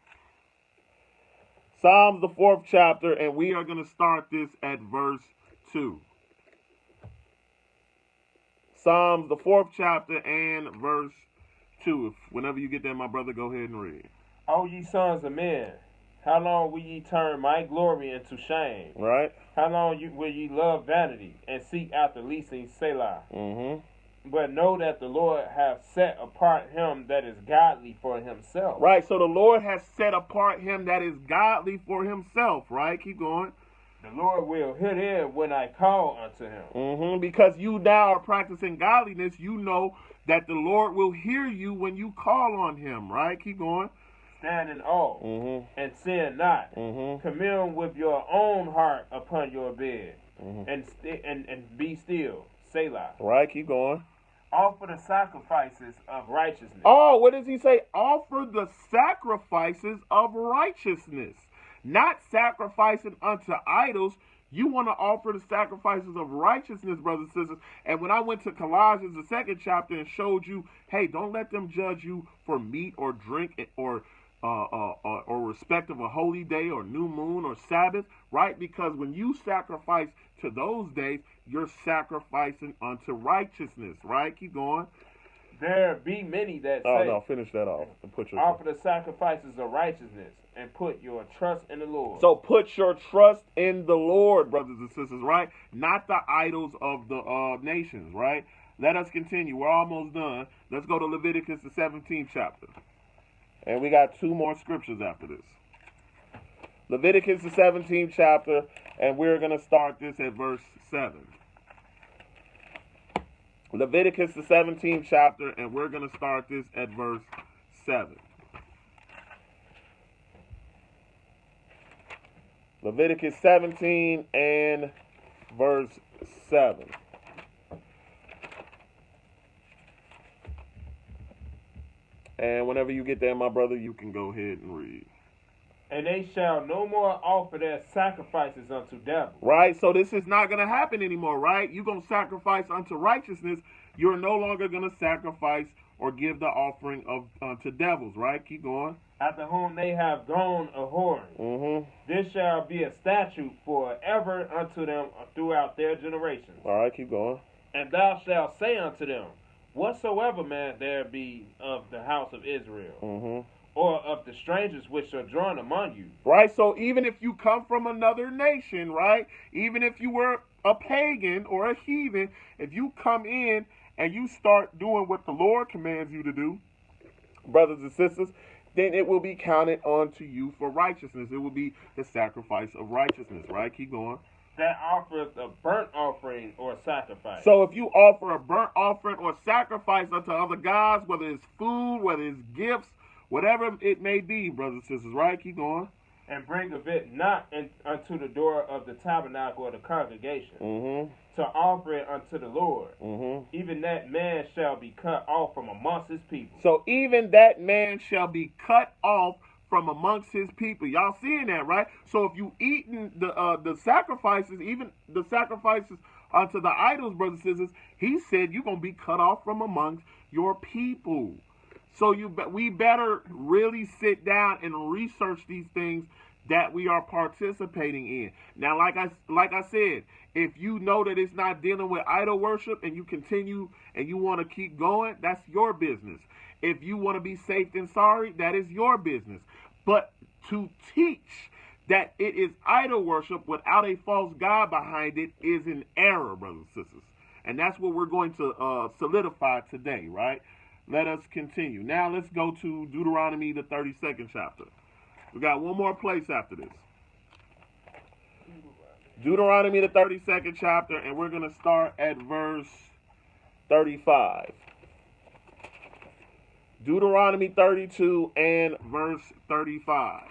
Psalms, the 4th chapter, and we are going to start this at verse 2. Psalms, the 4th chapter, and verse 2. Whenever you get there, my brother, go ahead and read. O ye sons of men, how long will ye turn my glory into shame? Right. How long will ye love vanity and seek after leasing Selah? But know that the Lord hath set apart him that is godly for himself. Right, so the Lord has set apart him that is godly for himself, right? Keep going. The Lord will hear him when I call unto him. Because you now are practicing godliness, you know that the Lord will hear you when you call on him, right? Keep going. Stand in awe and sin not. Commune with your own heart upon your bed and be still. Selah. Right, keep going. Offer the sacrifices of righteousness. Oh, what does he say? Offer the sacrifices of righteousness. Not sacrificing unto idols. You want to offer the sacrifices of righteousness, brothers and sisters. And when I went to Colossians, the 2nd chapter, and showed you, hey, don't let them judge you for meat or drink or respect of a holy day or new moon or Sabbath, right? Because when you sacrifice to those days, you're sacrificing unto righteousness, right? Keep going. There be many that say, oh no, finish that off and put your offer the sacrifices of righteousness and put your trust in the Lord. So put your trust in the Lord, brothers and sisters, right? Not the idols of the nations, right? Let us continue. We're almost done. Let's go to Leviticus, the 17th chapter. And we got 2 more scriptures after this. Leviticus, the 17th chapter, and we're going to start this at verse 7. Leviticus, the 17th chapter, and we're going to start this at verse 7. Leviticus 17 and verse 7. And whenever you get there, my brother, you can go ahead and read. And they shall no more offer their sacrifices unto devils. Right? So this is not going to happen anymore, right? You're going to sacrifice unto righteousness. You're no longer going to sacrifice or give the offering of unto devils, right? Keep going. After whom they have gone a whoring. This shall be a statute forever unto them throughout their generations. All right, keep going. And thou shalt say unto them, whatsoever man there be of the house of Israel, or of the strangers which sojourn among you. Right, so even if you come from another nation, right, even if you were a pagan or a heathen, if you come in and you start doing what the Lord commands you to do, brothers and sisters, then it will be counted unto you for righteousness. It will be the sacrifice of righteousness, right? Keep going. That offereth a burnt offering or sacrifice. So if you offer a burnt offering or sacrifice unto other gods, whether it's food, whether it's gifts, whatever it may be, brothers and sisters, right? Keep going. And bring of it not unto the door of the tabernacle or the congregation, to offer it unto the Lord. Even that man shall be cut off from amongst his people. So even that man shall be cut off from amongst his people. Y'all seeing that, right? So if you eating the sacrifices, even the sacrifices unto the idols, brothers and sisters, he said you're going to be cut off from amongst your people. So we better really sit down and research these things that we are participating in. Now, like I said, if you know that it's not dealing with idol worship and you continue and you want to keep going, that's your business. If you want to be safe and sorry, that is your business. But to teach that it is idol worship without a false god behind it is an error, brothers and sisters. And that's what we're going to solidify today, right? Let us continue. Now let's go to Deuteronomy, the 32nd chapter. We got one more place after this. Deuteronomy, the 32nd chapter, and we're going to start at verse 35. Deuteronomy 32 and verse 35.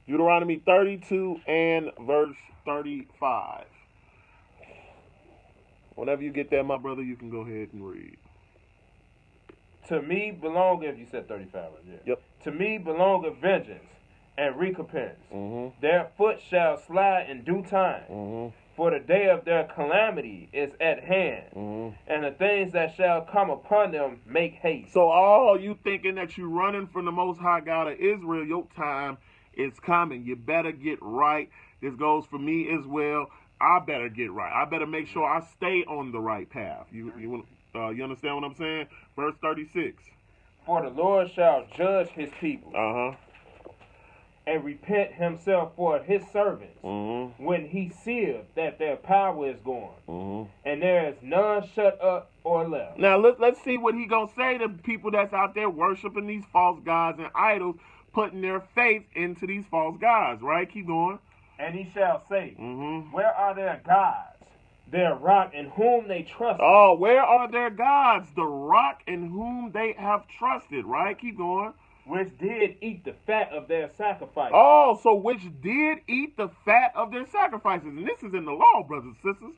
Deuteronomy 32 and verse 35. Whenever you get there, my brother, you can go ahead and read. To me belongeth, you said 35, yeah. Yep. To me belongeth vengeance and recompense. Their foot shall slide in due time. For the day of their calamity is at hand, and the things that shall come upon them make haste. So all you thinking that you running from the Most High God of Israel, your time is coming. You better get right. This goes for me as well. I better get right. I better make sure I stay on the right path. You understand what I'm saying? Verse 36. For the Lord shall judge his people. And repent himself for his servants when he seeth that their power is gone, and there is none shut up or left. Now let's see what he gonna say to people that's out there worshiping these false gods and idols, putting their faith into these false gods. Right? Keep going. And he shall say, where are their gods, their rock in whom they trusted? Oh, where are their gods, the rock in whom they have trusted? Right? Keep going. Which did eat the fat of their sacrifices. Oh, so which did eat the fat of their sacrifices. And this is in the law, brothers and sisters.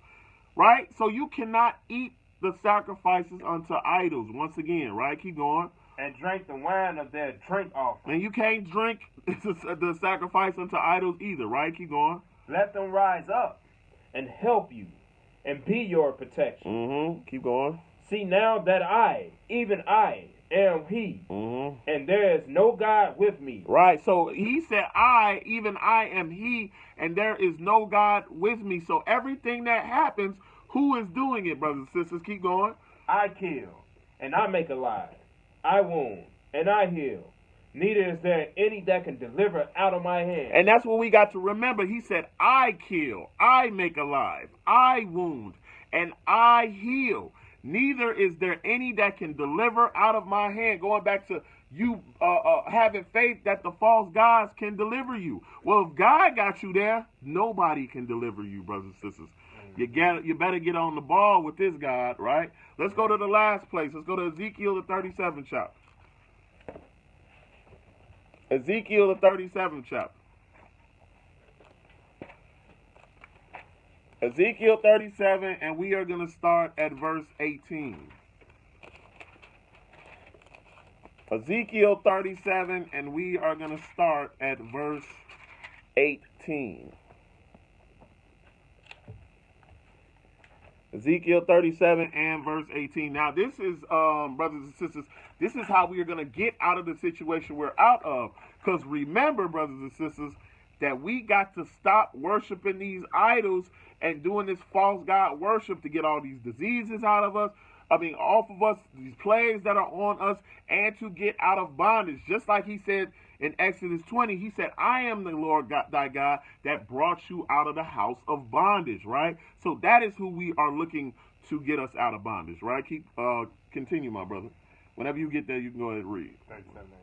Right? So you cannot eat the sacrifices unto idols. Once again, right? Keep going. And drank the wine of their drink offering. And you can't drink the sacrifice unto idols either, right? Keep going. Let them rise up and help you and be your protection. Keep going. See now that I, even I, am he, and there is no God with me. Right, so he said, I, even I am he, and there is no God with me. So everything that happens, who is doing it, brothers and sisters? Keep going. I kill, and I make alive. I wound, and I heal. Neither is there any that can deliver out of my hand. And that's what we got to remember. He said, I kill, I make alive, I wound, and I heal. Neither is there any that can deliver out of my hand. Going back to you having faith that the false gods can deliver you. Well, if God got you there, nobody can deliver you, brothers and sisters. You better get on the ball with this God, right? Let's go to the last place. Let's go to Ezekiel, the 37th chapter. Ezekiel, the 37th chapter. Ezekiel 37, and we are going to start at verse 18. Ezekiel 37, and we are going to start at verse 18. Ezekiel 37 and verse 18. Now, this is, brothers and sisters, this is how we are going to get out of the situation we're out of. Because remember, brothers and sisters, that we got to stop worshiping these idols and doing this false god worship to get all these diseases out of us. Off of us, these plagues that are on us, and to get out of bondage. Just like he said in Exodus 20, he said, I am the Lord God, thy God that brought you out of the house of bondage, right? So that is who we are looking to get us out of bondage, right? Continue, my brother. Whenever you get there, you can go ahead and read. 37 and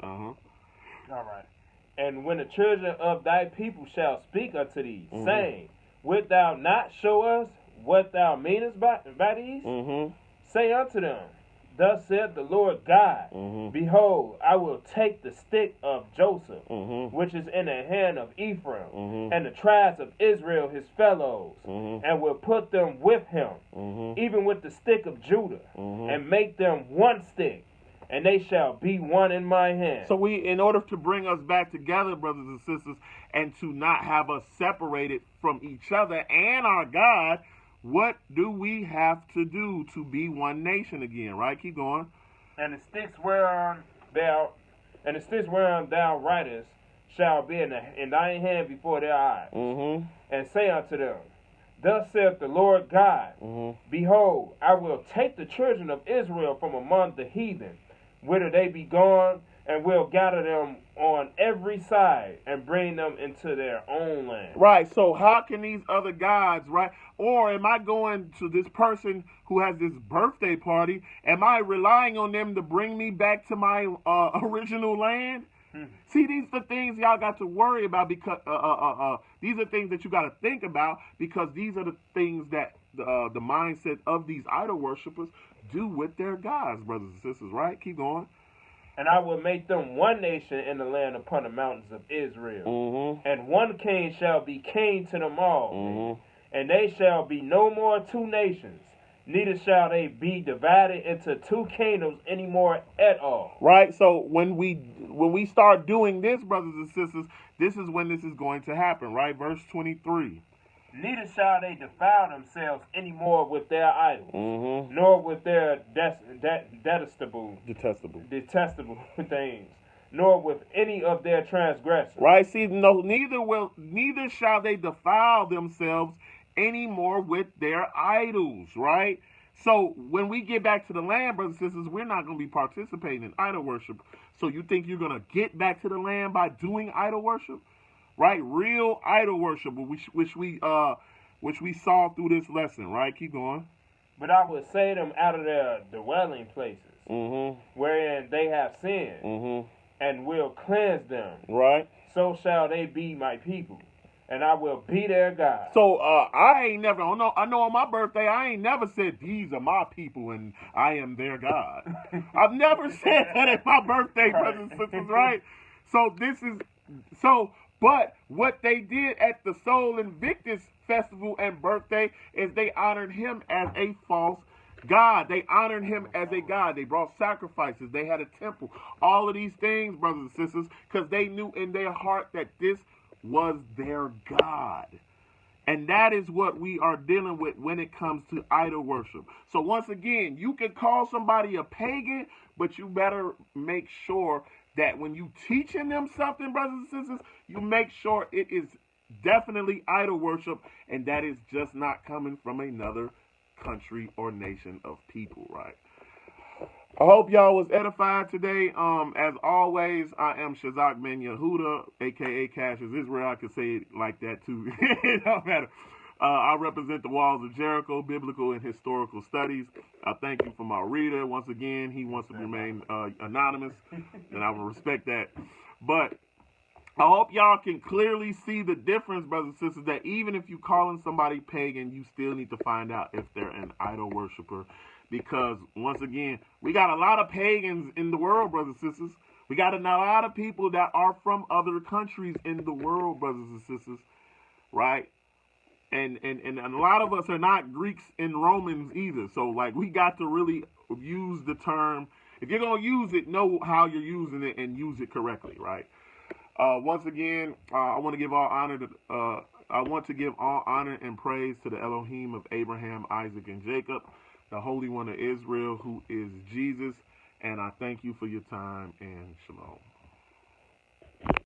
18. Uh-huh. All right. And when the children of thy people shall speak unto thee, saying, wilt thou not show us what thou meanest by these? Say unto them, thus saith the Lord God, behold, I will take the stick of Joseph, which is in the hand of Ephraim, and the tribes of Israel his fellows, and will put them with him, even with the stick of Judah, and make them one stick, and they shall be one in my hand. So in order to bring us back together, brothers and sisters, and to not have us separated from each other and our God, what do we have to do to be one nation again? Right? Keep going. And the sticks whereon thou writest shall be in thine hand before their eyes. And say unto them, thus saith the Lord God, behold, I will take the children of Israel from among the heathen, whither they be gone, and will gather them on every side and bring them into their own land. Right. So how can these other gods, right? Or am I going to this person who has this birthday party? Am I relying on them to bring me back to my original land? See, these are the things y'all got to worry about, because these are things that you got to think about, because these are the things that the mindset of these idol worshipers do with their gods, brothers and sisters, right? Keep going. And I will make them one nation in the land upon the mountains of Israel. And one king shall be king to them all. And they shall be no more two nations, neither shall they be divided into two kingdoms anymore at all. Right? So when we start doing this, brothers and sisters, this is when this is going to happen, right? Verse 23. Neither shall they defile themselves any more with their idols, nor with their detestable things, nor with any of their transgressions. Right? See, no, neither shall they defile themselves any more with their idols, right? So when we get back to the land, brothers and sisters, we're not going to be participating in idol worship. So you think you're going to get back to the land by doing idol worship? Right, real idol worship, which we saw through this lesson. Right, keep going. But I will say them out of their dwelling places, wherein they have sinned, and will cleanse them. Right. So shall they be my people, and I will be their God. So I ain't never. I know on my birthday I ain't never said these are my people and I am their God. I've never said that at my birthday, brothers and sisters. Right. But what they did at the Sol Invictus festival and birthday is they honored him as a false god. They honored him as a god. They brought sacrifices. They had a temple. All of these things, brothers and sisters, because they knew in their heart that this was their God. And that is what we are dealing with when it comes to idol worship. So once again, you can call somebody a pagan, but you better make sure that when you teaching them something, brothers and sisters, you make sure it is definitely idol worship, and that is just not coming from another country or nation of people, right? I hope y'all was edified today. As always, I am Shazak Ben Yehuda, a.k.a. Cassius Israel. I could say it like that, too. It don't matter. I represent the Walls of Jericho, Biblical and Historical Studies. I thank you for my reader. Once again, he wants to remain anonymous, and I will respect that. But I hope y'all can clearly see the difference, brothers and sisters, that even if you calling somebody pagan, you still need to find out if they're an idol worshiper. Because, once again, we got a lot of pagans in the world, brothers and sisters. We got a lot of people that are from other countries in the world, brothers and sisters, right? And a lot of us are not Greeks and Romans either. So, like, we got to really use the term if you're gonna use it, know how you're using it and use it correctly, right? Once again, I want to give all honor and praise to the Elohim of Abraham, Isaac, and Jacob, the Holy One of Israel, who is Jesus. And I thank you for your time, and shalom.